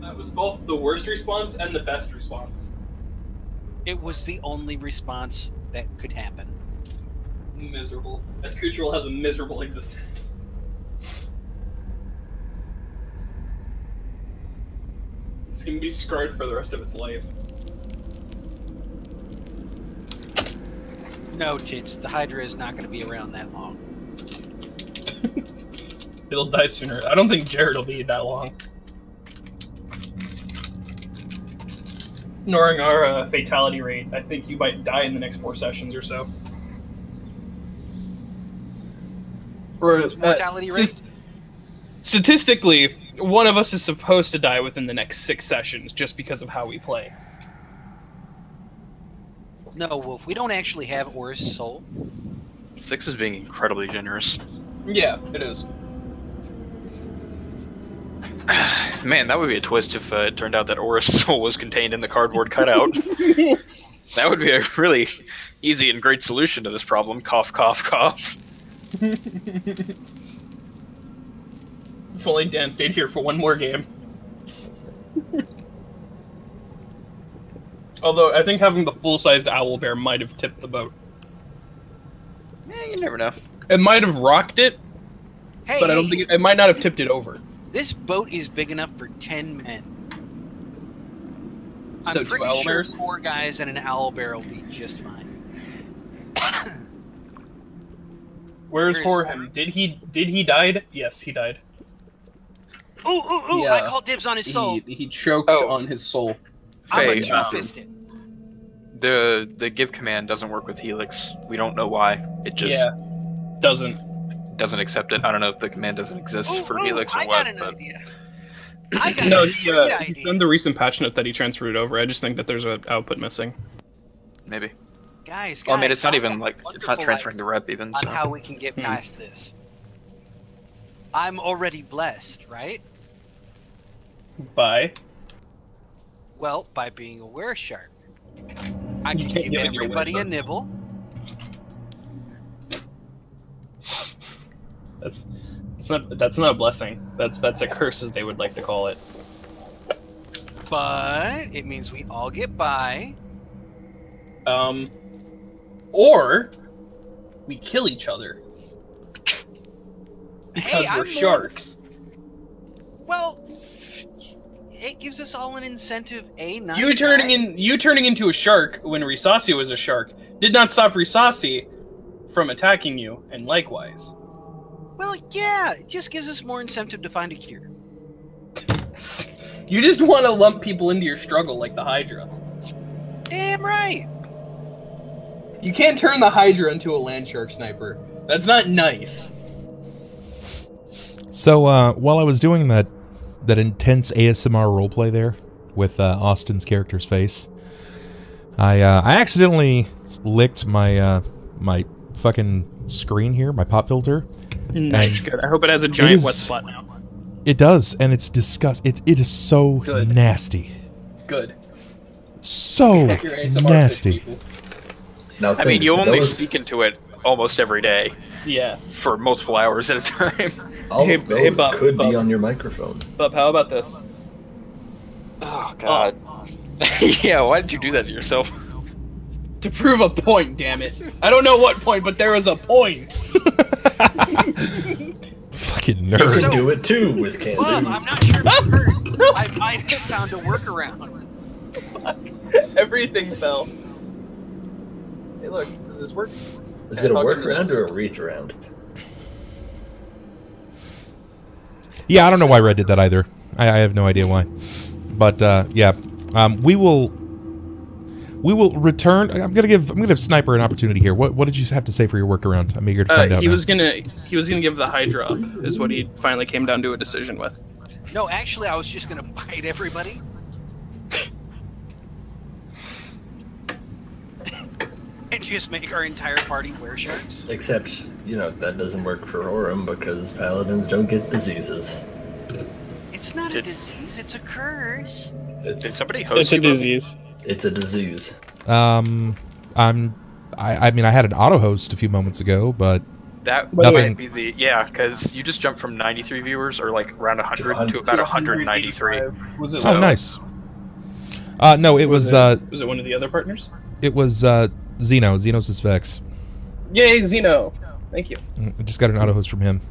That was both the worst response and the best response. It was the only response that could happen. Miserable. That creature will have a miserable existence. It's gonna be scarred for the rest of its life. No, Tits, the Hydra is not going to be around that long. It'll die sooner. I don't think Jerrod will be that long. Ignoring our fatality rate, I think you might die in the next 4 sessions or so. Mortality rate? Statistically, one of us is supposed to die within the next 6 sessions just because of how we play. No, Wolf, we don't actually have Orist's soul. 6 is being incredibly generous. Yeah, it is. Man, that would be a twist if it turned out that Orist's soul was contained in the cardboard cutout. That would be a really easy and great solution to this problem. Cough, cough, cough. If only Dan stayed here for one more game. Although, I think having the full-sized owlbear might have tipped the boat. You never know. It might have rocked it, Hey, but I don't think it might not have tipped it over. This boat is big enough for 10 men. So I'm 2 pretty sure owlbears? 4 guys and an owlbear will be just fine. Where's Horam? Did he died? Yes, he died. Ooh, Yeah. I call dibs on his soul. He choked on his soul. I'm a Faye, two-fisted. the give command doesn't work with Helix. We don't know why. It just doesn't. doesn't accept it. I don't know if the command doesn't exist for Helix or I what. got an But idea. I got No, a great he idea. sent the recent patch note that he transferred it over. I just think that there's an output missing. maybe. Guys, Well, I mean, it's not I even got like it's wonderful not transferring the rep even. on So. how we can get past this. I'm already blessed, right? Bye. Well, by being a were-shark. I can can't give give it your everybody a were-shark. nibble. That's not a blessing. That's a curse, as they would like to call it. But it means we all get by. Or we kill each other because Hey, we're I'm sharks. Well, it gives us all an incentive. Not You to turning die. you turning into a shark when Risasi was a shark did not stop Risasi from attacking you, and likewise. Well, yeah, it just gives us more incentive to find a cure. You just want to lump people into your struggle like the Hydra. Damn right. You can't turn the Hydra into a land shark sniper. That's not nice. So while I was doing that intense ASMR roleplay there with Austin's character's face, I accidentally licked my my fucking screen here, my pop filter. Nice, And good. I hope it has a giant wet is- spot now. It does, and it's it is so Good. nasty. Good. So Check your ASMR nasty. face, people. Now, I mean, you only those, speak into it almost every day Yeah. for multiple hours at a time. all Hey, of those hey, Bob, could Bob. be on your microphone. Bub, how about this? Oh God. Yeah, why did you do that to yourself? To prove a point, damn it. I don't know what point, but there is a point. Fucking You nerd. could do it too with Can Bob, Do. I'm not sure if you heard. I might have found a workaround. Everything fell. Hey, look, does this work? Is it a Talking to workaround this. or a reach around? Yeah, I don't know why Red did that either. I have no idea why. But yeah, we will return. I'm gonna give Sniper an opportunity here. What did you have to say for your workaround? I'm eager to find out. He now. was gonna give the Hydra up, is what he finally came down to a decision with. No, actually, I was just gonna bite everybody. And just make our entire party wear sharks. Except, you know, that doesn't work for Horam because paladins don't get diseases. It's not a disease, it's a curse. Did It's somebody host you, Bob? disease. it's a disease. I mean, I had an auto host a few moments ago, but That Nothing. might be the because you just jumped from 93 viewers or like around 100 to about 193. Was it? oh, nice. No, it was Was it one of the other partners? Zeno. Zeno's his Vex. Yay, Zeno! Thank you. I just got an auto host from him.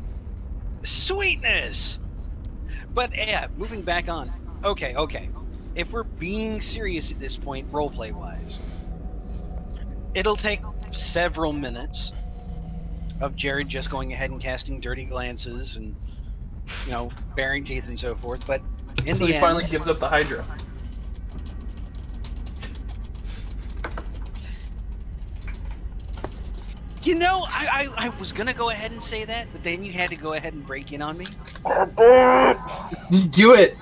Sweetness! But yeah, moving back on. Okay. If we're being serious at this point, roleplay wise, it'll take several minutes of Jerrod just going ahead and casting dirty glances and, you know, baring teeth and so forth. But in So the he end, finally gives up the Hydra. you know, I was gonna go ahead and say that, but then you had to go ahead and break in on me. Just do it.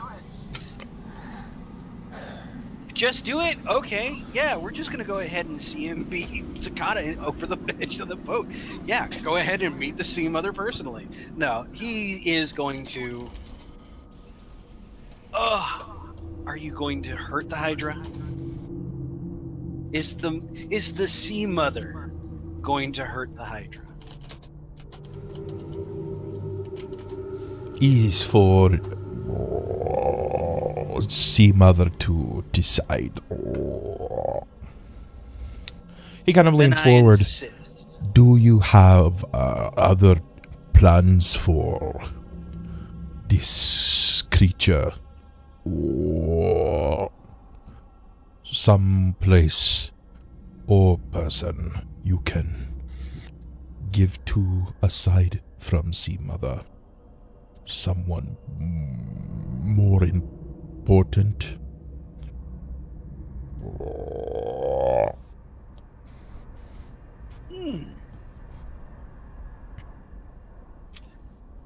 Just do it? Okay. Yeah, we're just gonna go ahead and see him beat Sakata over the edge of the boat. Yeah, go ahead and meet the Sea Mother personally. No, he is going to... are you going to hurt the Hydra? Is the Sea Mother going to hurt the Hydra? Is for Sea Mother to decide. He kind of leans Then I forward. insist. Do you have other plans for this creature? Or some place or person you can give to aside from Sea Mother? Someone more important?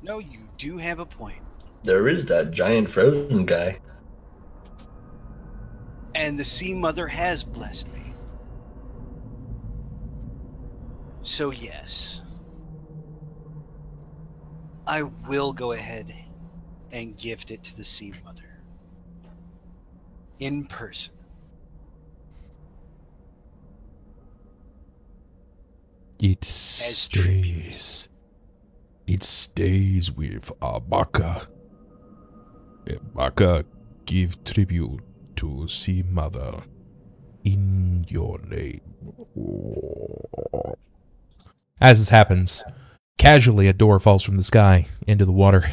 No, you do have a point. There is that giant frozen guy. And the Sea Mother has blessed me. So yes, I will go ahead and gift it to the Sea Mother. In person. It stays. It stays with Abaka. Abaka, give tribute to Sea Mother in your name. As this happens, casually a door falls from the sky into the water,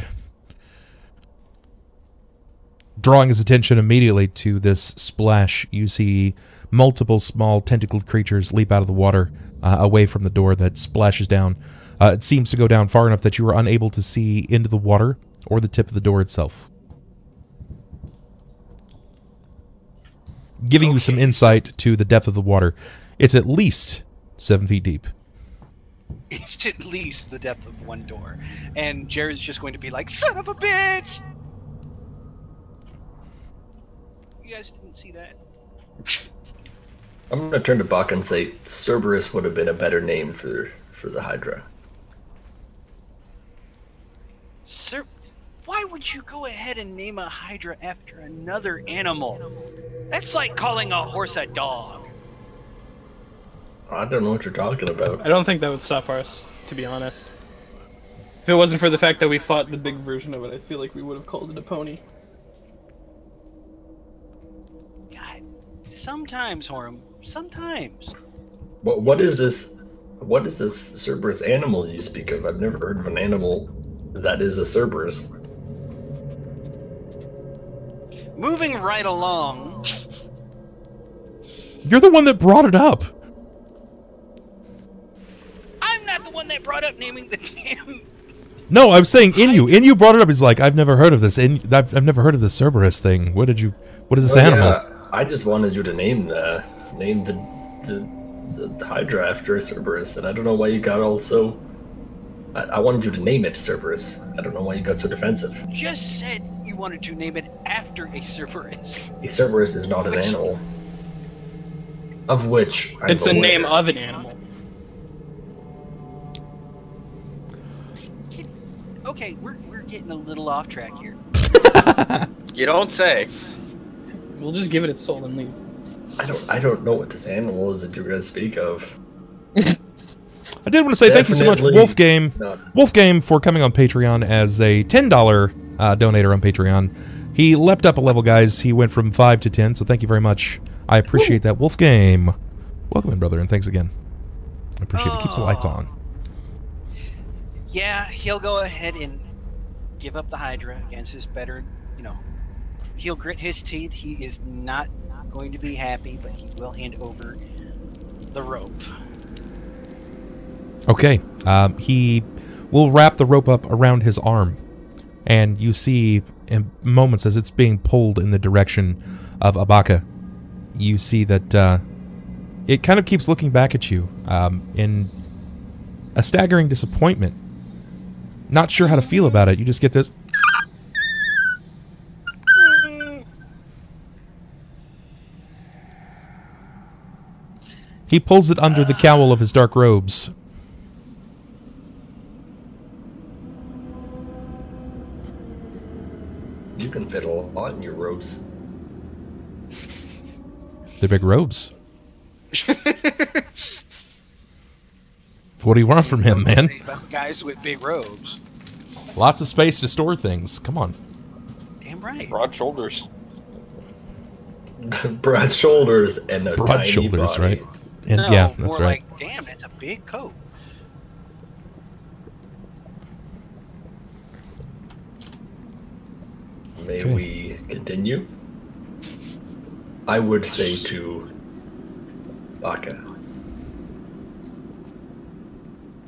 drawing his attention immediately to this splash. You see multiple small tentacled creatures leap out of the water away from the door that splashes down. It seems to go down far enough that you are unable to see into the water or the tip of the door itself, giving you some insight to the depth of the water. It's at least 7 feet deep. It's at least the depth of one door. And Jerrod's just going to be like, son of a bitch! You guys didn't see that? I'm going to turn to Baka and say Cerberus would have been a better name for the Hydra. Sir, why would you go ahead and name a Hydra after another animal? That's like calling a horse a dog. I don't know what you're talking about. I don't think that would stop us, to be honest. If it wasn't for the fact that we fought the big version of it, I feel like we would have called it a pony. God, sometimes, Horam, sometimes. What is this? What is this Cerberus animal you speak of? I've never heard of an animal that is a Cerberus. Moving right along. You're the one that brought it up. I'm not the one that brought up naming the damn. No, I'm saying InYou brought it up. He's like, I've never heard of this. I've never heard of this Cerberus thing. What is this animal? Yeah, I just wanted you to name the Hydra after Cerberus, and I don't know why you got all so. I wanted you to name it Cerberus. I don't know why you got so defensive. Just said you wanted to name it after a Cerberus. A Cerberus is not an animal. Of which I'm It's the aware. name of an animal. Okay, we're getting a little off track here. You don't say. We'll just give it its soul and leave. I don't know what this animal is that you guys speak of. I did want to say thank you so much, Definitely Wolfgame. not. Wolfgame, for coming on Patreon as a $10 donator on Patreon. He leapt up a level, guys. He went from 5 to 10, so thank you very much. I appreciate that. Wolfgame, welcome in, brother, and thanks again. I appreciate it. Keeps the lights on. Yeah, he'll go ahead and give up the Hydra against his better, he'll grit his teeth. He is not going to be happy, but he will hand over the rope. Okay, he will wrap the rope up around his arm, and you see in moments as it's being pulled in the direction of Abaka, you see that it kind of keeps looking back at you in a staggering disappointment. Not sure how to feel about it. You just get this. He pulls it under the cowl of his dark robes. You can fit a lot in your robes. They're big robes. What do you want from him, man? Guys with big robes. Lots of space to store things. Come on. Damn right. Broad shoulders. Broad shoulders and a Broad tiny shoulders, body. right? And No, yeah, that's more right. like, damn, that's a big coat. May Okay. we continue? I would say to Baka.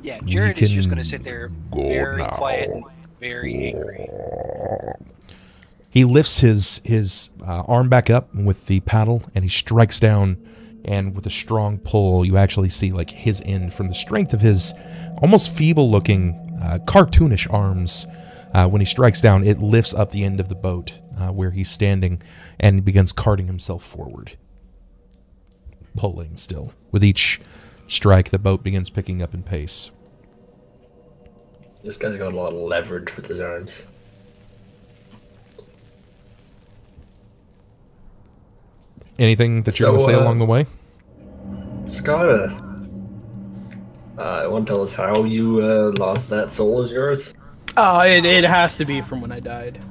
Yeah, Jerrod is just can going to sit there go very now. quiet and very angry. He lifts his arm back up with the paddle, and he strikes down. And with a strong pull, you actually see like his end from the strength of his almost feeble-looking, cartoonish arms. When he strikes down, it lifts up the end of the boat where he's standing, and begins carting himself forward, pulling still. With each strike, the boat begins picking up in pace. This guy's got a lot of leverage with his arms. Anything that you're going to say along the way? Sakata, want to tell us how you lost that soul of yours? It has to be from when I died.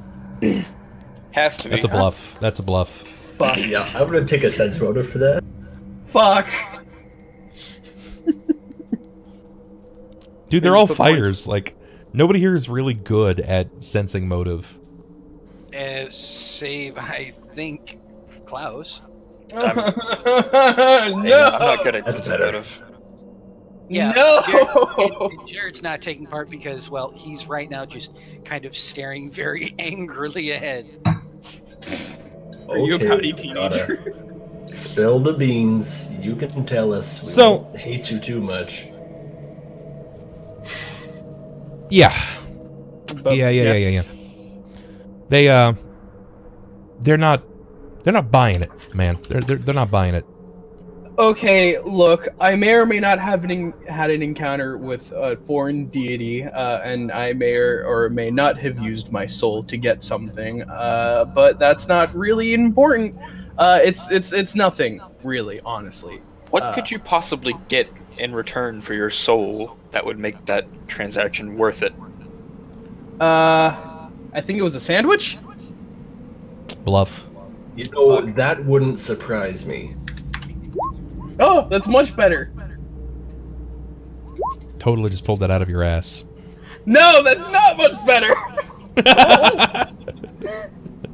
Has to be. That's a bluff. That's a bluff. Fuck. Yeah, I'm gonna take a sense motive for that. Fuck. Dude, they're all fighters. Like, nobody here is really good at sensing motive. Save, I think, Klaus. I'm not good at That's sense better. motive. Yeah, No! Jared's not taking part because, well, he's right now just kind of staring very angrily ahead. Are you a Okay, pouty Sakata. teenager? Spill the beans. You can tell us. We So- won't hate you too much. Yeah. But, Yeah. They're not buying it, man. They're not buying it. Okay, look, I may or may not have had an encounter with a foreign deity, and I may or may not have used my soul to get something, but that's not really important. It's nothing, really, honestly. What could you possibly get in return for your soul that would make that transaction worth it? I think it was a sandwich? Bluff. You know, that wouldn't surprise me. Oh, that's much better. Totally just pulled that out of your ass. No, that's not much better!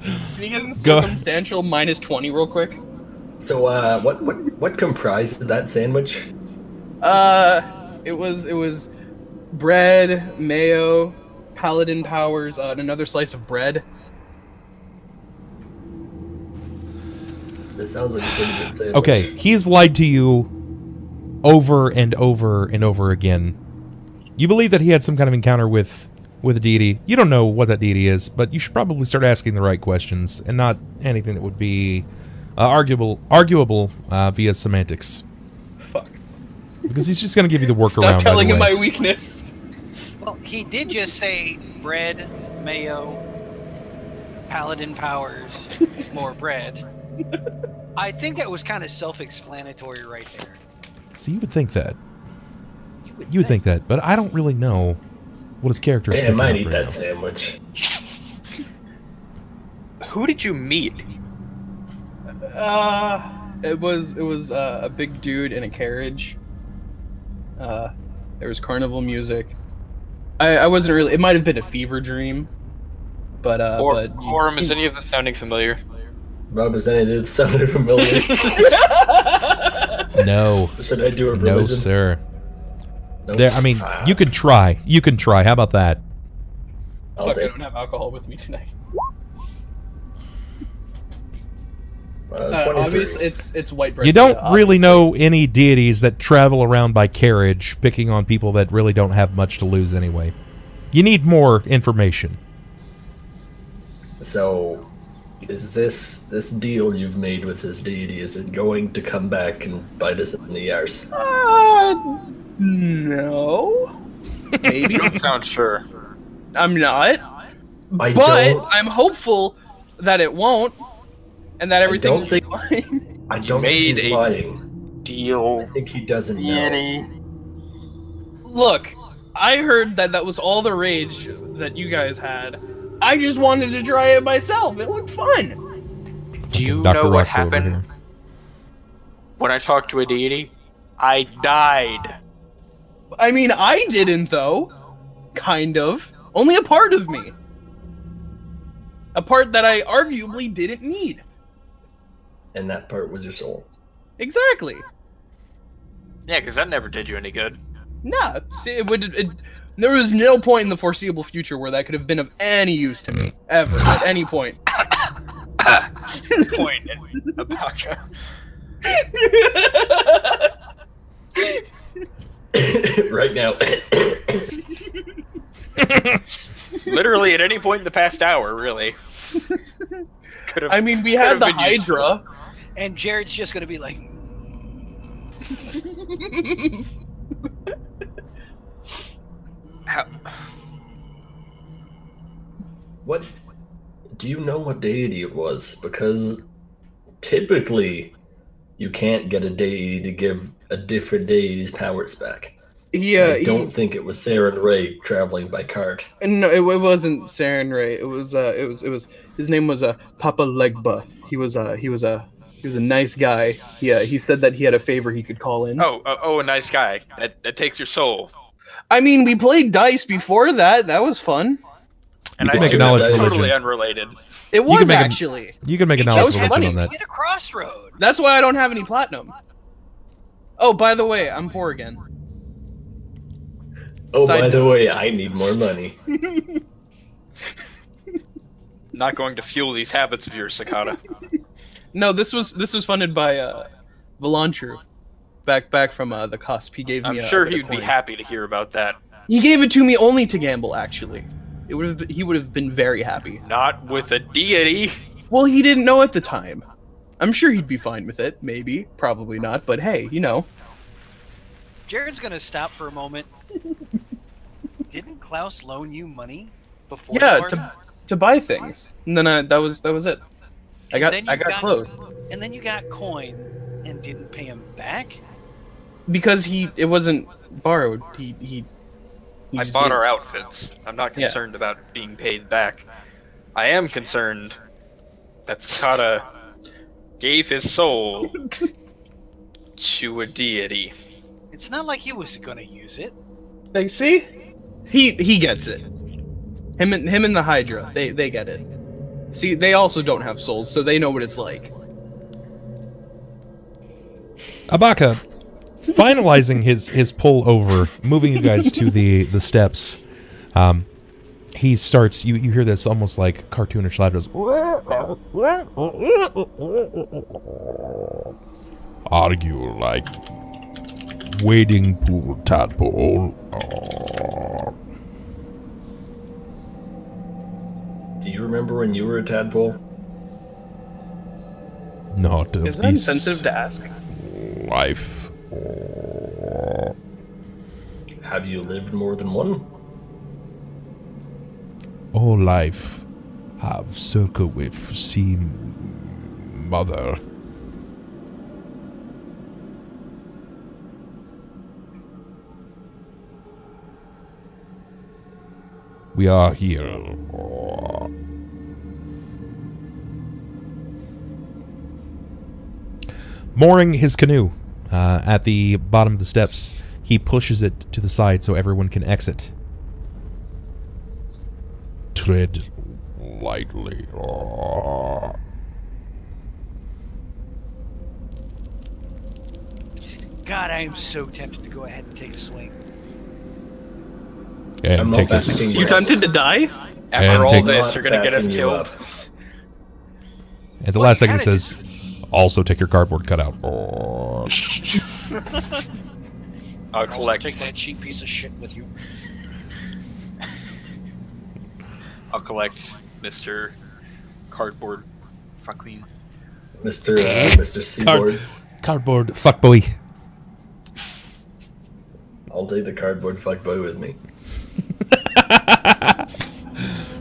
Can you get a circumstantial minus 20 real quick? So, what comprised that sandwich? It was bread, mayo, paladin powers, and another slice of bread. This sounds like a pretty good sandwich. Okay, he's lied to you over and over and over again. You believe that he had some kind of encounter with a deity. You don't know what that deity is, but you should probably start asking the right questions and not anything that would be arguable via semantics. Fuck. Because he's just going to give you the workaround. Stop telling right him away. my weakness. Well, he did just say bread, mayo, paladin powers, more bread. I think that was kind of self-explanatory right there. So you would think that. You would think that, but I don't really know what his character is. Damn, I picking eat up that right now. sandwich. Who did you meet? It was a big dude in a carriage. There was carnival music. I wasn't really. It might have been a fever dream, but Horam, is any of this sounding familiar? Rob, is any of this sounded familiar? No. Should I do a No, religion? sir. Nope. There, I mean, you could try. You can try. How about that? I'll Fuck, I take don't have alcohol with me tonight. 23. Obviously, it's white bread. You don't yeah, really obviously. know any deities that travel around by carriage, picking on people that really don't have much to lose anyway. You need more information. So, is this deal you've made with this deity, is it going to come back and bite us in the arse? No. Maybe. You don't sound sure. I'm not. I But don't- I'm hopeful that it won't, and that everything don't will think- be fine. I don't think made he's a- lying. I Deal. think he doesn't know. Look, I heard that was all the rage that you guys had. I just wanted to try it myself. It looked fun. Do you Dr. know what Roxo over happened here. when I talked to a deity? I died. I mean, I didn't though. Kind of. Only a part of me. A part that I arguably didn't need. And that part was your soul. Exactly. Yeah, because that never did you any good. Nah, see, there was no point in the foreseeable future where that could have been of any use to me, ever, at any point. Point at Abaka. Right now. Literally at any point in the past hour, really. I mean, we had the Hydra. And Jerrod's just gonna be like... How? What? Do you know what deity it was? Because typically you can't get a deity to give a different deity's powers back. I don't think it was Saren Ray traveling by cart. No, it wasn't Saren Ray. It was his name was Papa Legba. He was a nice guy. He said that he had a favor he could call in. Oh, a nice guy. That takes your soul. I mean, we played dice before that. That was fun. And can I make assume a knowledge it's religion. totally unrelated. It was actually. You can make a That knowledge was religion funny. on that. Hit a crossroad. That's why I don't have any platinum. Oh, by the way, I'm poor again. Oh, Side by the note. way, I need more money. Not going to fuel these habits of yours, Sakata. No, this was funded by Volantru, back from the cusp. He gave me. I'm sure a bit of he'd be coin. happy to hear about that. He gave it to me only to gamble. Actually, he would have been very happy. Not with a deity. Well, he didn't know at the time. I'm sure he'd be fine with it. Maybe, probably not. But hey, you know. Jerrod's gonna stop for a moment. Didn't Klaus loan you money before? Yeah, the party? to buy things. And then that was it. I And got then you close And then you got coin and didn't pay him back? because it wasn't borrowed. He I just bought gave- our outfits. I'm not Yeah. concerned about being paid back. I am concerned that Sakata gave his soul to a deity. It's not like he was gonna use it. Like, see, he gets it. Him and the Hydra, they get it. See, they also don't have souls, so they know what it's like. Abaka, finalizing his pull over, moving you guys to the steps. He starts. You hear this almost like cartoonish loud. Argue like wading pool tadpole. Do you remember when you were a tadpole? Not of Is that this insensitive to ask? life. Have you lived more than one? All life have circle with seem mother. We are here. Mooring his canoe at the bottom of the steps, he pushes it to the side so everyone can exit. Tread lightly. God, I am so tempted to go ahead and take a swing. And I'm take not this. backing You tempted to die? After And all take- this, you're gonna get us Backing you killed. up. At the Well, last you second, it kinda says, "Also take your cardboard cutout." I'll Also collect. take that cheap piece of shit with you. I'll collect Mr. Cardboard Fuckween. Mr. Seaboard. Cardboard fuckboy. I'll take the cardboard fuckboy with me.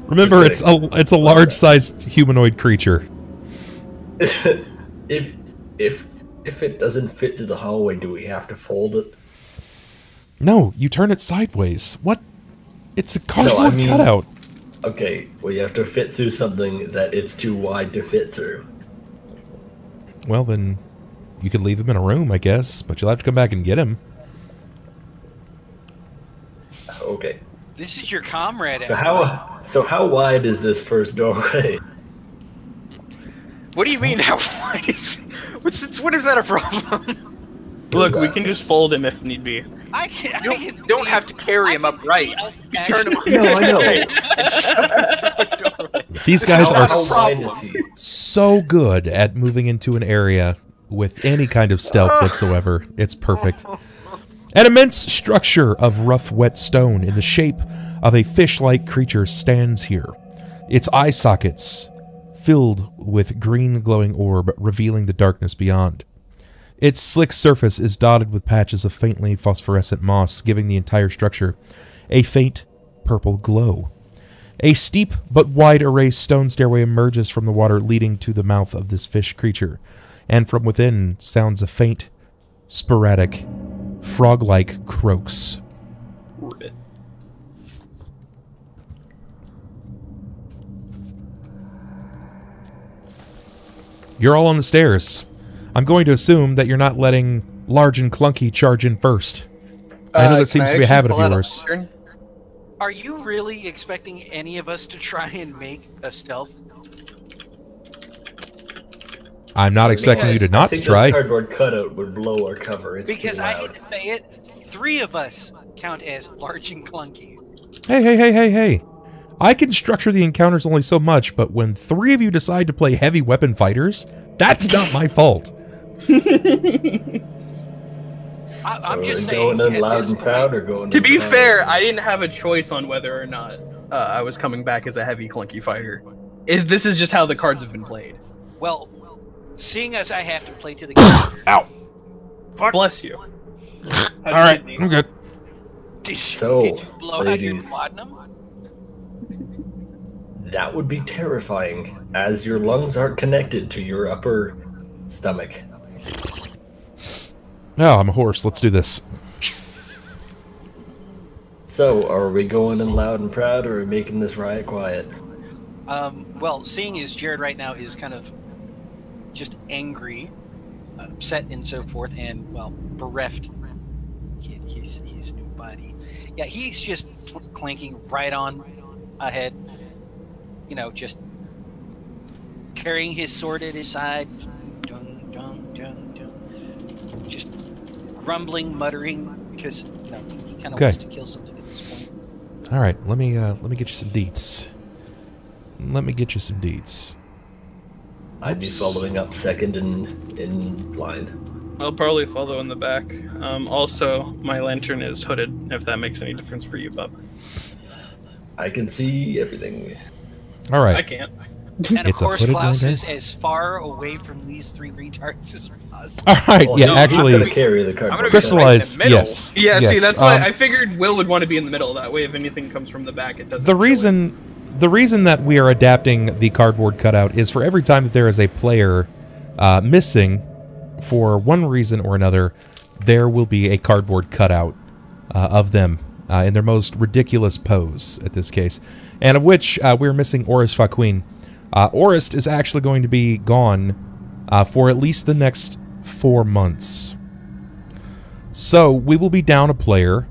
Remember, it's Just a large-sized humanoid creature. if it doesn't fit through the hallway, do we have to fold it? No, you turn it sideways. What? It's a cardboard mean- cutout. Okay, well you have to fit through something that it's too wide to fit through. Well, then you could leave him in a room, I guess, but you'll have to come back and get him. Okay. This is your comrade. So Emma. how wide is this first doorway? What do you mean? How wide is? What is that a problem? Look, we can just fold him if need be. I can. You don't have to carry him upright. You turn him. No, I know. These guys are How wide is he? so good at moving into an area with any kind of stealth whatsoever. It's perfect. An immense structure of rough, wet stone in the shape of a fish-like creature stands here. Its eye sockets filled with green glowing orb, revealing the darkness beyond. Its slick surface is dotted with patches of faintly phosphorescent moss, giving the entire structure a faint purple glow. A steep but wide erased stone stairway emerges from the water, leading to the mouth of this fish creature, and from within sounds a faint, sporadic, frog-like croaks. Ribbit. You're all on the stairs. I'm going to assume that you're not letting Large and Clunky charge in first. I know that seems to be a habit of yours. Are you really expecting any of us to try and make a stealth? I'm not expecting you to not I think try. this cardboard cutout would blow our cover. It's Because pretty I loud. hate to say it, 3 of us count as large and clunky. Hey. I can structure the encounters only so much, but when 3 of you decide to play heavy weapon fighters, that's not my fault. I'm just going saying. in loud and proud or going To in be proud? fair, I didn't have a choice on whether or not I was coming back as a heavy clunky fighter. This is just how the cards have been played. Well, seeing as I have to play to the game. Ow. Bless you. All right, I'm good. So, did you blow out your ladies. laudanum? That would be terrifying, as your lungs aren't connected to your upper stomach. Oh, I'm a horse. Let's do this. So, are we going in loud and proud, or are we making this riot quiet? Well, seeing as Jerrod right now is kind of just angry, upset, and so forth, and well, bereft his new body. Yeah, he's just clanking right on ahead. You know, just carrying his sword at his side, dun, dun, dun, dun. Just grumbling, muttering, because you know he kind of Okay. wants to kill something at this point. All right, let me get you some deets. I'd be following up second in line. I'll probably follow in the back. Also, my lantern is hooded, if that makes any difference for you, Bub. I can see everything. All right. I can't. And of It's a course, hooded Klaus lantern? is as far away from these 3 retards as possible. All right. Well, Yeah, no, he's gonna actually, carry the cardboard. gonna be crystallize. right in the middle. Yes. Yeah, yes. see, that's why I figured Will would want to be in the middle. That way, if anything comes from the back, it doesn't. The kill it. reason that we are adapting the cardboard cutout is for every time that there is a player missing for one reason or another, there will be a cardboard cutout of them in their most ridiculous pose at this case, and of which we're missing Orist Faquin. Orist is actually going to be gone for at least the next 4 months. So we will be down a player,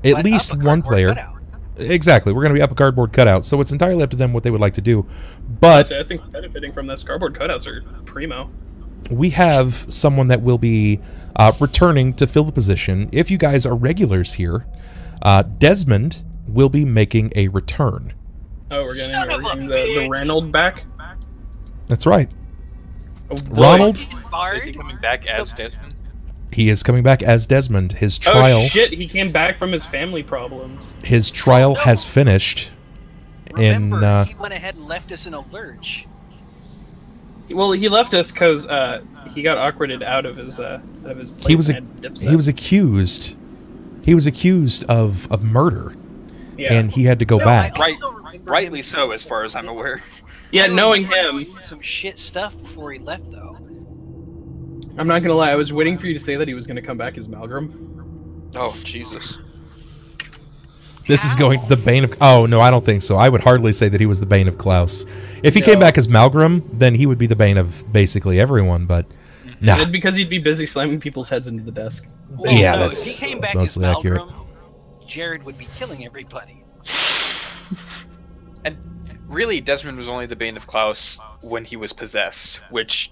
at But least up a one cardboard player. cutout. Exactly, we're going to be up a cardboard cutout, so it's entirely up to them what they would like to do. But Actually, I think benefiting from this cardboard cutouts are primo. we have someone that will be returning to fill the position. If you guys are regulars here, Desmond will be making a return. Oh, we're Son of a getting the bitch. Ranald back? That's right. Oh, boy. Ronald, Bard? Is he coming back as Desmond? he is coming back as Desmond. His Oh trial, shit, he came back from his family problems. his trial no. has finished. Remember, he went ahead and left us in a lurch. Well, he left us because he got awkwarded out of his place. He was and had dipset. he was accused. He was accused of murder, Yeah. and he had to go No, back. I also remember Rightly him- so, as far as I'm aware. Yeah, I knowing remember him, doing some shit stuff before he left, though. I'm not gonna lie. I was waiting for you to say that he was gonna come back as Malgrim. Oh, Jesus. This is going the bane of. Oh no, I don't think so. I would hardly say that he was the bane of Klaus. If he came No. back as Malgrim, then he would be the bane of basically everyone. But nah, It'd because he'd be busy slamming people's heads into the desk. Well, Yeah, so that's- if he came that's back as mostly accurate. Malgrim, Jerrod would be killing everybody. And really, Desmond was only the bane of Klaus when he was possessed, which,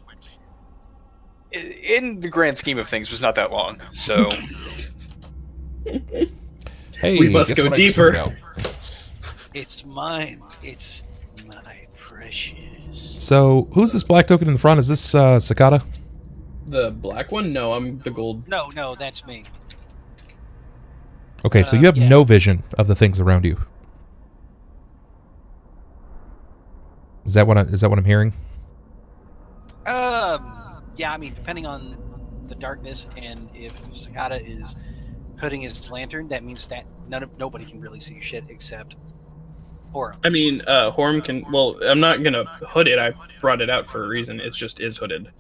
in the grand scheme of things, was not that long. So, hey, We must guess go what I just deeper. figured out? It's mine. It's my precious. So, who's this black token in the front? Is this Sakata? The black one? No, I'm the gold. No, that's me. Okay, so you have yeah. no vision of the things around you. Is that what I'm hearing? Yeah, I mean, depending on the darkness and if Sakata is hooding his lantern, that means that nobody can really see shit except Horam. I mean, Horam can. Well, I'm not gonna hood it. I brought it out for a reason. It just is hooded.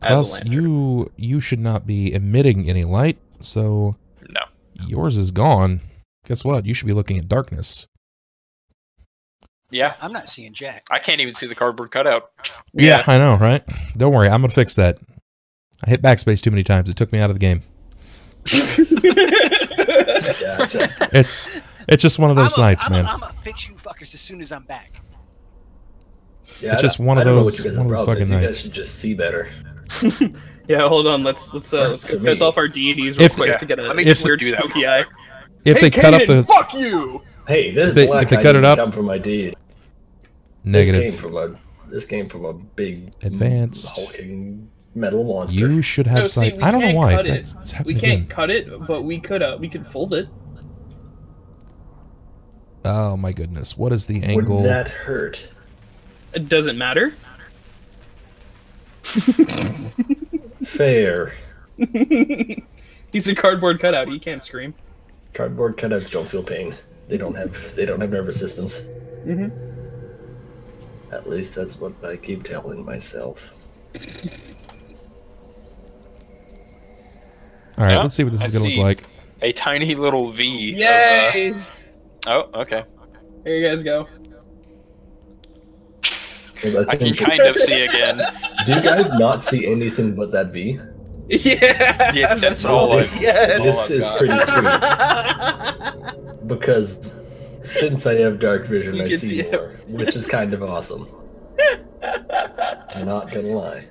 Klaus, you should not be emitting any light, so No. yours is gone. Guess what? You should be looking at darkness. Yeah. I'm not seeing Jack. I can't even see the cardboard cutout. Yeah, I know, right? Don't worry, I'm gonna fix that. I hit backspace too many times. It took me out of the game. Gotcha. It's just one of those nights, man. I'm gonna fix you fuckers as soon as I'm back. Yeah, It's just one of those fucking You guys nights. should just see better. Yeah, hold on. Let's piss off our deities real If- quick to get a Let me weird do that spooky eye. If they cut up Kaden, the fuck you! Hey, this If they- black if they eye cut it didn't up- come from my deed. negative, This came from a big Advanced. hulking metal monster. you should have No, see, sight. we I don't know can't why. cut it. That's We happening can't again. cut it, but we could fold it. Oh my goodness! What is the Would angle? that hurt? It doesn't matter. Fair. He's a cardboard cutout. He can't scream. Cardboard cutouts don't feel pain. They don't have nervous systems. Mm-hmm. At least that's what I keep telling myself. All right, Yeah, let's see what this is I gonna see. look like. A tiny little V. Yay! Oh, okay. Here you guys go. Well, that's I can interesting. kind of see again. Do you guys not see anything but that V? Yeah. Yeah, that's Well, all I this, Yes. this is got. pretty sweet because since I have dark vision, You I can see see it. more, which is kind of awesome. I'm not gonna lie.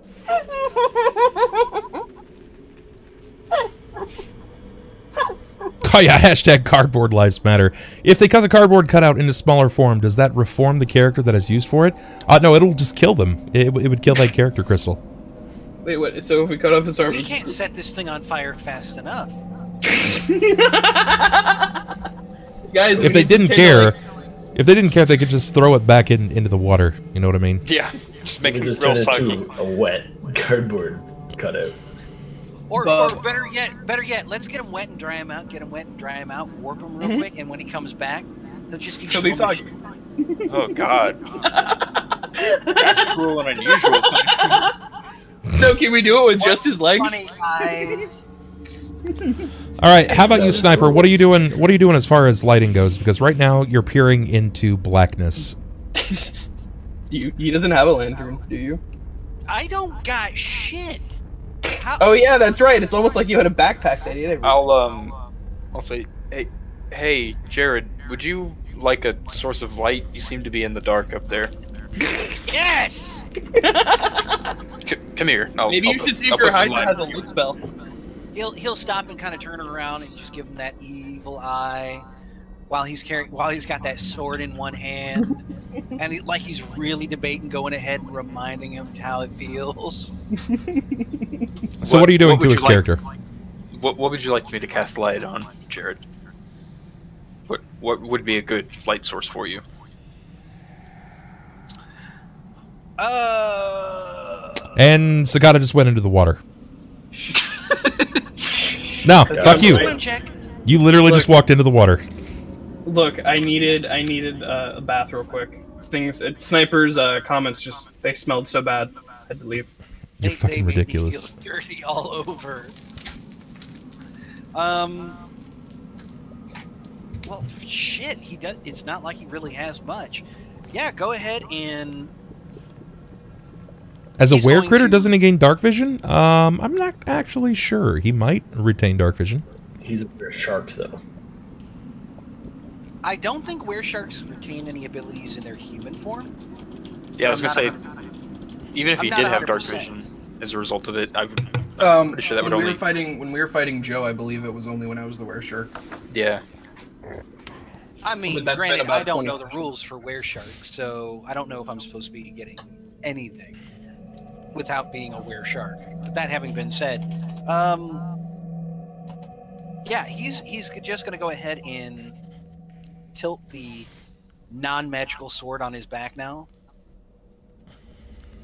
Oh yeah, hashtag cardboard lives matter. If they cut the cardboard cutout into smaller form, does that reform the character that is used for it? No, it'll just kill them. It would kill that character crystal. Wait, what? So if we cut off his arm, We can't set this thing on fire fast enough. guys, we If they need some didn't kindling. care, they could just throw it back into the water. You know what I mean? Yeah, just make We it just real turn it soggy. into a wet cardboard cutout. Or But- better yet, let's get him wet and dry him out. Warp him real quick, and when he comes back, he'll just be. He'll be soggy. Oh God, that's cruel and unusual. No, can we do it with just his legs? Funny eyes. All right, how about you, Sounds Sniper? cool. What are you doing? What are you doing as far as lighting goes? Because right now you're peering into blackness. He doesn't have a lantern, do you? I don't got shit. How, Oh yeah, that's right. It's almost like you had a backpack that you didn't. I'll say, hey, Jerrod, would you like a source of light? You seem to be in the dark up there. yes. Come here. Maybe you should see if your put some Hydra light has a on you. loot spell. He'll stop and kind of turn around and just give him that evil eye, while he's got that sword in one hand, and he's really debating going ahead and reminding him how it feels. So what are you doing to would his you like- character? What would you like me to cast light on, Jerrod? What would be a good light source for you? And Sakata just went into the water. No, fuck you. Swim check. You literally just walked into the water. Look, I needed a bath real quick. Sniper's comments they smelled so bad. I had to leave. You're They fucking made me ridiculous. feel dirty all over. Well, shit. He does. It's not like he really has much. Yeah, go ahead and. As a He's were going critter, to- doesn't he gain dark vision? I'm not actually sure. He might retain dark vision. He's a shark, though. I don't think weresharks retain any abilities in their human form. Yeah, I was I'm gonna not say, even if I'm he not did have dark 100%. vision as a result of it, I'm pretty sure that would when we only. were fighting Joe, I believe it was only when I was the wereshark. Yeah. I mean, But that's been granted, about I don't 20 know the rules for wereshark, so I don't know if I'm supposed to be getting anything without being a wereshark. But that having been said, yeah, he's just gonna go ahead and tilt the non-magical sword on his back now,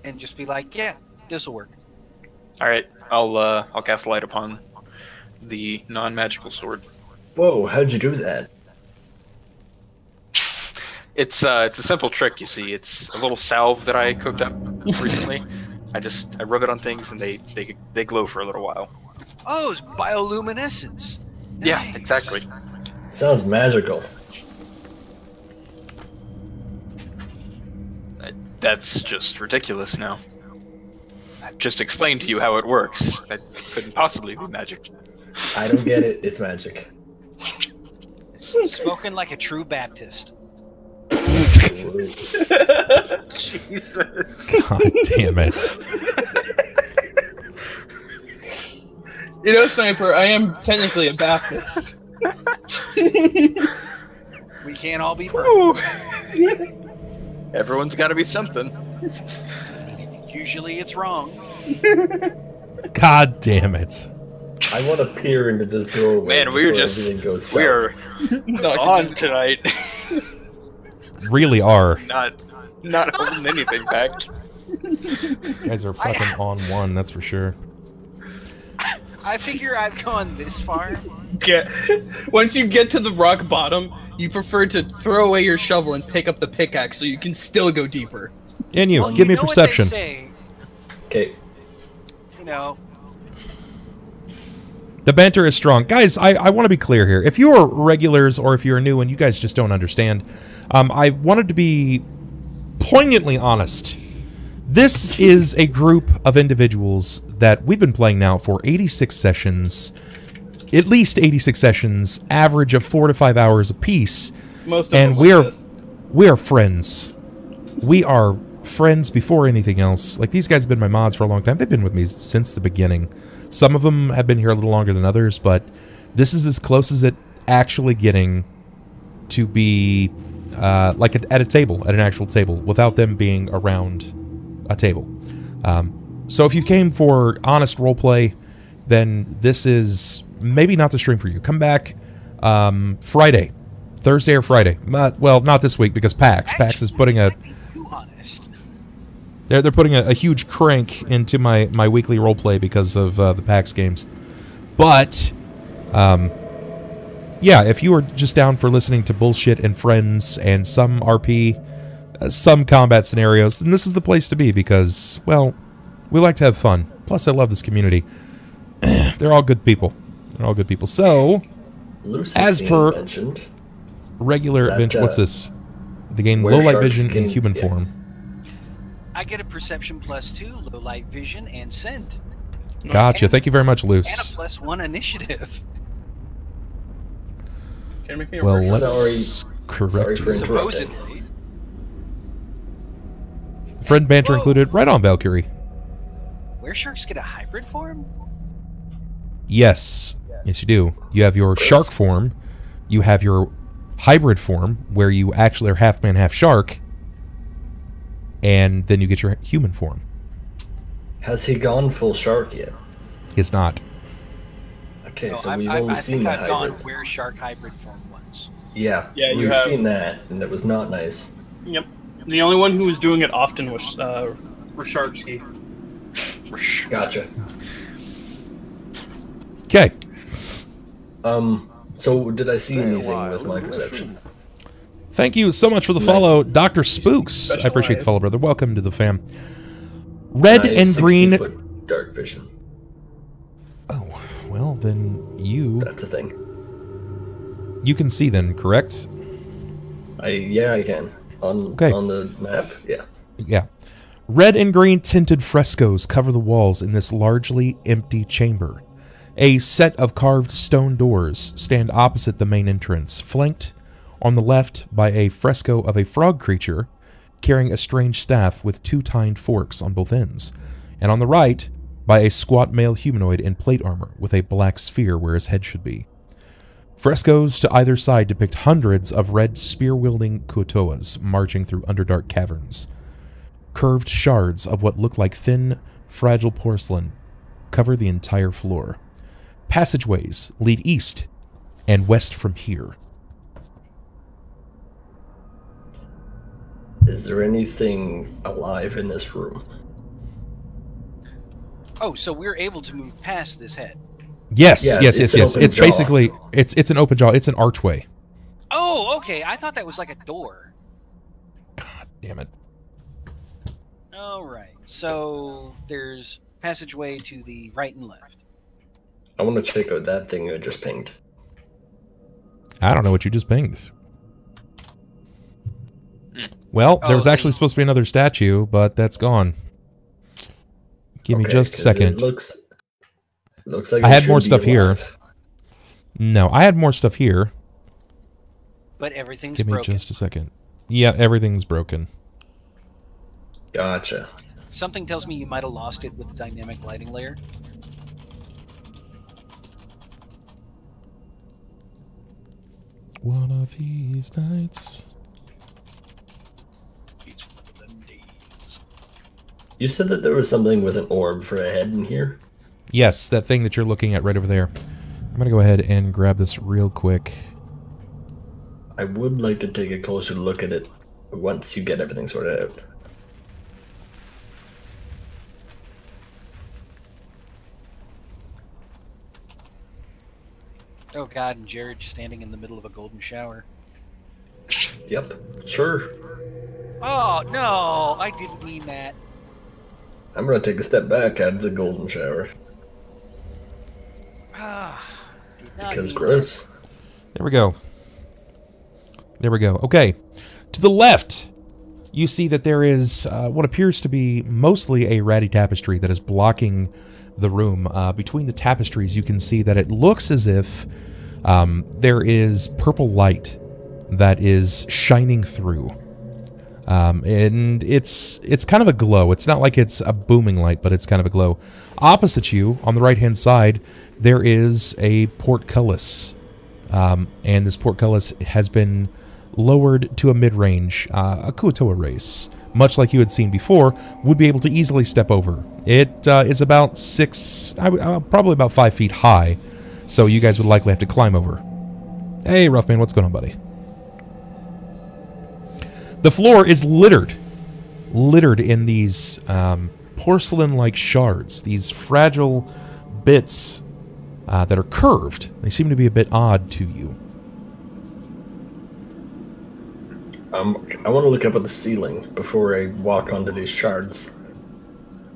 and just be like, "Yeah, this will work." All right, I'll cast light upon the non-magical sword. Whoa, how'd you do that? It's a simple trick, you see. It's a little salve that I cooked up recently. I rub it on things and they glow for a little while. Oh, it's bioluminescence. Yeah, Nice. exactly. Sounds magical. That's just ridiculous now. I've just explained to you how it works. That couldn't possibly be magic. I don't get it. It's magic. Spoken like a true Baptist. Jesus. God damn it. You know, Sniper, I am technically a Baptist. We can't all be perfect. Everyone's got to be something. Usually it's wrong. God damn it. I want to peer into this doorway. Man, we're before just everything goes south. we're on tonight. Really are. Not holding anything back. You guys are fucking on one, that's for sure. I figure I've gone this far. Once you get to the rock bottom, you prefer to throw away your shovel and pick up the pickaxe so you can still go deeper. And you, Well, give me know what perception. they say, Okay. you know, The banter is strong. Guys, I want to be clear here. If you are regulars or if you're new and you guys just don't understand, I wanted to be poignantly honest. This is a group of individuals that we've been playing now for 86 sessions, at least 86 sessions, average of 4 to 5 hours apiece, Most of and them we like this. are friends. We are friends before anything else. Like, these guys have been my mods for a long time. They've been with me since the beginning. Some of them have been here a little longer than others, but this is as close as it actually getting to be like at a table, at an actual table, without them being around a table. So if you came for honest roleplay, then this is maybe not the stream for you. Come back Friday. Thursday or Friday. Well, not this week because PAX is putting a... too honest. They're putting a huge crank into my weekly roleplay because of the PAX games. But, yeah, if you are just down for listening to bullshit and friends and some RP, some combat scenarios, then this is the place to be because, well, we like to have fun. Plus, I love this community. They're all good people. They're all good people. So, as per mentioned, regular that, adventure, what's this? The game where low light sharks vision in can- human yeah. form. I get a perception +2, low light vision, and scent, Gotcha. Thank you very much, and a Luce. +1 initiative. Can you make me a Well, worse? let's Sorry correct for you. interrupting. Supposedly. Friend banter Whoa. included. Right on, Valkyrie. Where sharks get a hybrid form? Yes. Yes, you do. You have your shark form. You have your hybrid form, where you actually are half man, half shark. And then you get your human form. Has he gone full shark yet? He's not. Okay, No, so I've- we've I only seen think the I've gone hybrid. where shark hybrid form once. Yeah, Yeah, you we've have. seen that, and it was not nice. Yep. The only one who was doing it often was Rashardsky. Gotcha. Okay. So did I see anything with my perception? Thank you so much for the follow, Dr. Spooks. I appreciate the Specialized. follow, brother. Welcome to the fam. Red I have and 60 green. foot dark vision. Oh, well, then That's a thing. you can see then, correct? Yeah, I can. On the map, yeah. Yeah. Red and green tinted frescoes cover the walls in this largely empty chamber. A set of carved stone doors stand opposite the main entrance, flanked on the left by a fresco of a frog creature carrying a strange staff with 2 tined forks on both ends, and on the right by a squat male humanoid in plate armor with a black sphere where his head should be. Frescoes to either side depict hundreds of red spear-wielding kuotoas marching through underdark caverns. Curved shards of what look like thin, fragile porcelain cover the entire floor. Passageways lead east and west from here. Is there anything alive in this room? Oh, so we're able to move past this head. Yes, Yeah, yes. it's an open It's jaw. basically it's an open jaw. It's an archway. Oh, okay. I thought that was like a door. God damn it. All right. So there's passageway to the right and left. I want to check out that thing I just pinged. I don't know what you just pinged. Well, there was actually supposed to be another statue, but that's gone. Give me just a 'cause second. It looks like I it had should more be stuff here. alive. No, I had more stuff here. But everything's Give me broken. just a second. Yeah, everything's broken. Gotcha. Something tells me you might have lost it with the dynamic lighting layer. One of these nights. It's one of them days. You said that there was something with an orb for a head in here? Yes, that thing that you're looking at right over there. I'm going to go ahead and grab this real quick. I would like to take a closer look at it once you get everything sorted out. Oh god, and Jerrod standing in the middle of a golden shower. Yep, sure. Oh, no! I didn't mean that. I'm gonna take a step back out of the golden shower. Ah, did not Because mean gross. There we go. There we go. Okay. To the left, you see that there is what appears to be mostly a ratty tapestry that is blocking the room. Between the tapestries, you can see that it looks as if there is purple light that is shining through. And it's kind of a glow. It's not like it's a booming light, but it's kind of a glow. Opposite you, on the right-hand side, there is a portcullis. And this portcullis has been lowered to a mid-range. A Kuotoa race, much like you had seen before, would be able to easily step over. It is about probably about 5 feet high, so you guys would likely have to climb over. Hey, Roughman, what's going on, buddy? The floor is littered in these porcelain-like shards, these fragile bits that are curved. They seem to be a bit odd to you. I want to look up at the ceiling before I walk onto these shards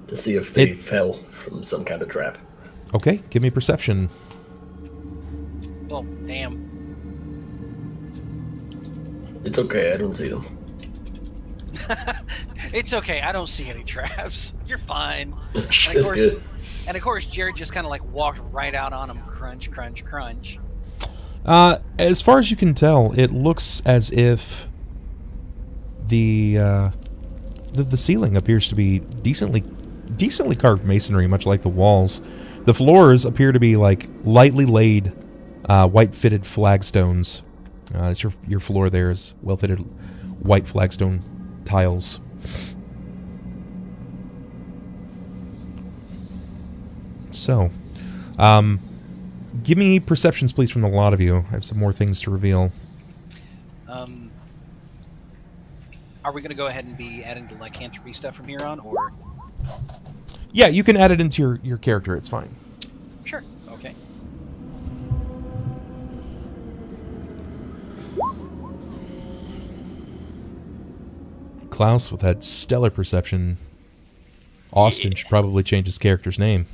to see if they fell from some kind of trap. Okay, give me perception. Oh, damn. It's okay, I don't see them. It's okay, I don't see any traps. You're fine. It's good. And of course, Jerrod just kind of like walked right out on him. Crunch, crunch, crunch. As far as you can tell, it looks as if the ceiling appears to be decently carved masonry, much like the walls. The floors appear to be like lightly laid, white-fitted flagstones. It's your floor there is well-fitted white flagstone tiles. So, give me perceptions, please, from the lot of you. I have some more things to reveal. Are we going to go ahead and be adding the lycanthropy stuff from here on, or? Yeah, you can add it into your character. It's fine. Sure. Okay. Klaus, with that stellar perception, Austin should probably change his character's name.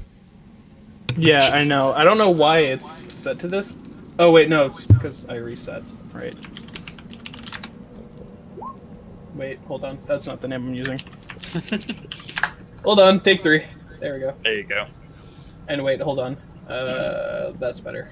Yeah, I know. I don't know why it's set to this. Oh, wait, no, it's because I reset. Right. Wait, hold on. That's not the name I'm using. Hold on, take 3. There we go. There you go. And wait, hold on. That's better.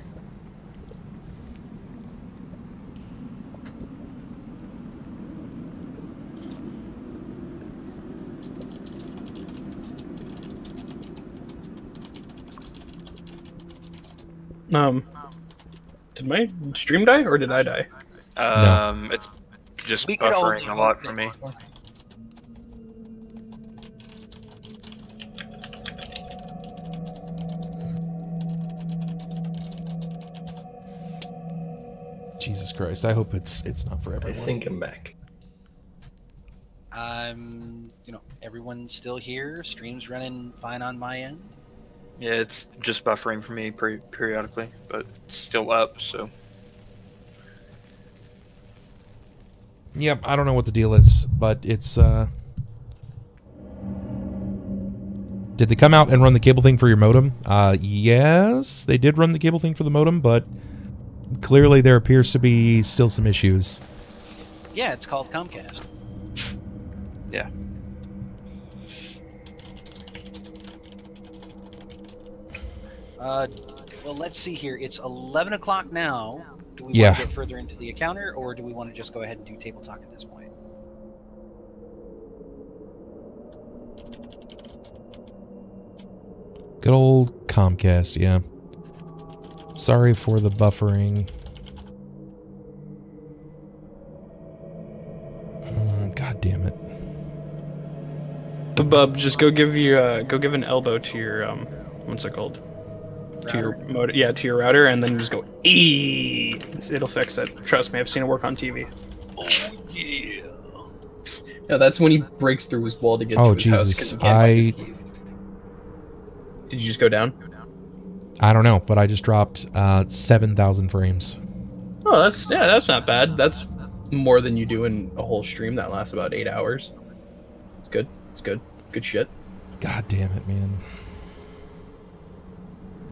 Did my stream die or did I die? It's just We could only buffering a lot hope for that- me. Jesus Christ! I hope it's not for I everyone. think I'm back. Everyone's still here. Stream's running fine on my end. Yeah, it's just buffering for me periodically, but it's still up, so. Yep, I don't know what the deal is, but it's Did they come out and run the cable thing for your modem? Yes, they did run the cable thing for the modem, but clearly there appears to be still some issues. Yeah, it's called Comcast. Yeah. Well, let's see here. It's 11 o'clock now. Do we Yeah. want to get further into the encounter, or do we want to just go ahead and do table talk at this point? Good old Comcast, yeah. Sorry for the buffering. God damn it. The bub, just go give an elbow to your what's it called? To your motor, yeah, to your router, and then just go E. It'll fix it. Trust me, I've seen it work on TV. Oh yeah. No, that's when he breaks through his wall to get Oh, to his house. 'Cause Jesus, he can't find his keys. Did you just go down? I don't know, but I just dropped 7,000 frames. Oh, that's not bad. That's more than you do in a whole stream that lasts about 8 hours. It's good. It's good. Good shit. God damn it, man.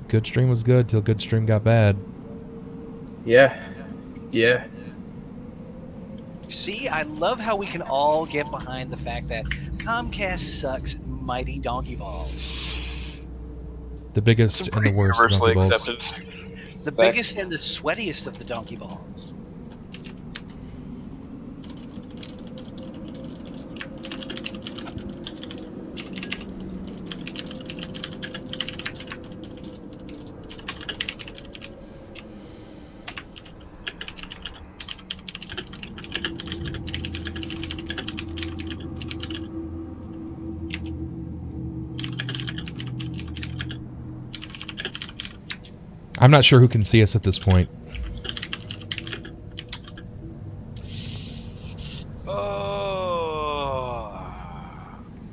Good stream was good till good stream got bad. Yeah. Yeah. See, I love how we can all get behind the fact that Comcast sucks mighty donkey balls. The biggest and the worst of Universally donkey balls. accepted. The biggest and the sweatiest of the donkey balls. I'm not sure who can see us at this point. Oh.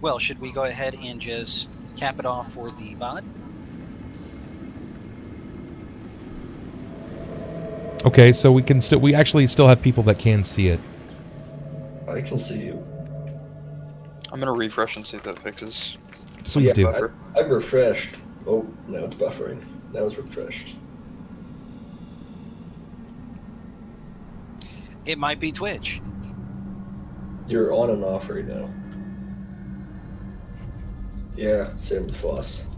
Well, should we go ahead and just cap it off for the VOD? Okay, so we actually still have people that can see it. I can see you. I'm gonna refresh and see if that fixes. Please do. I've refreshed. Oh, now it's buffering. Now it's refreshed. It might be Twitch. You're on and off right now. Yeah, same with Foss.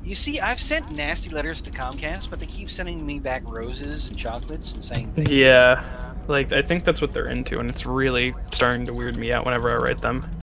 You see, I've sent nasty letters to Comcast, but they keep sending me back roses and chocolates and saying thank you. Yeah, like I think that's what they're into, and it's really starting to weird me out whenever I write them.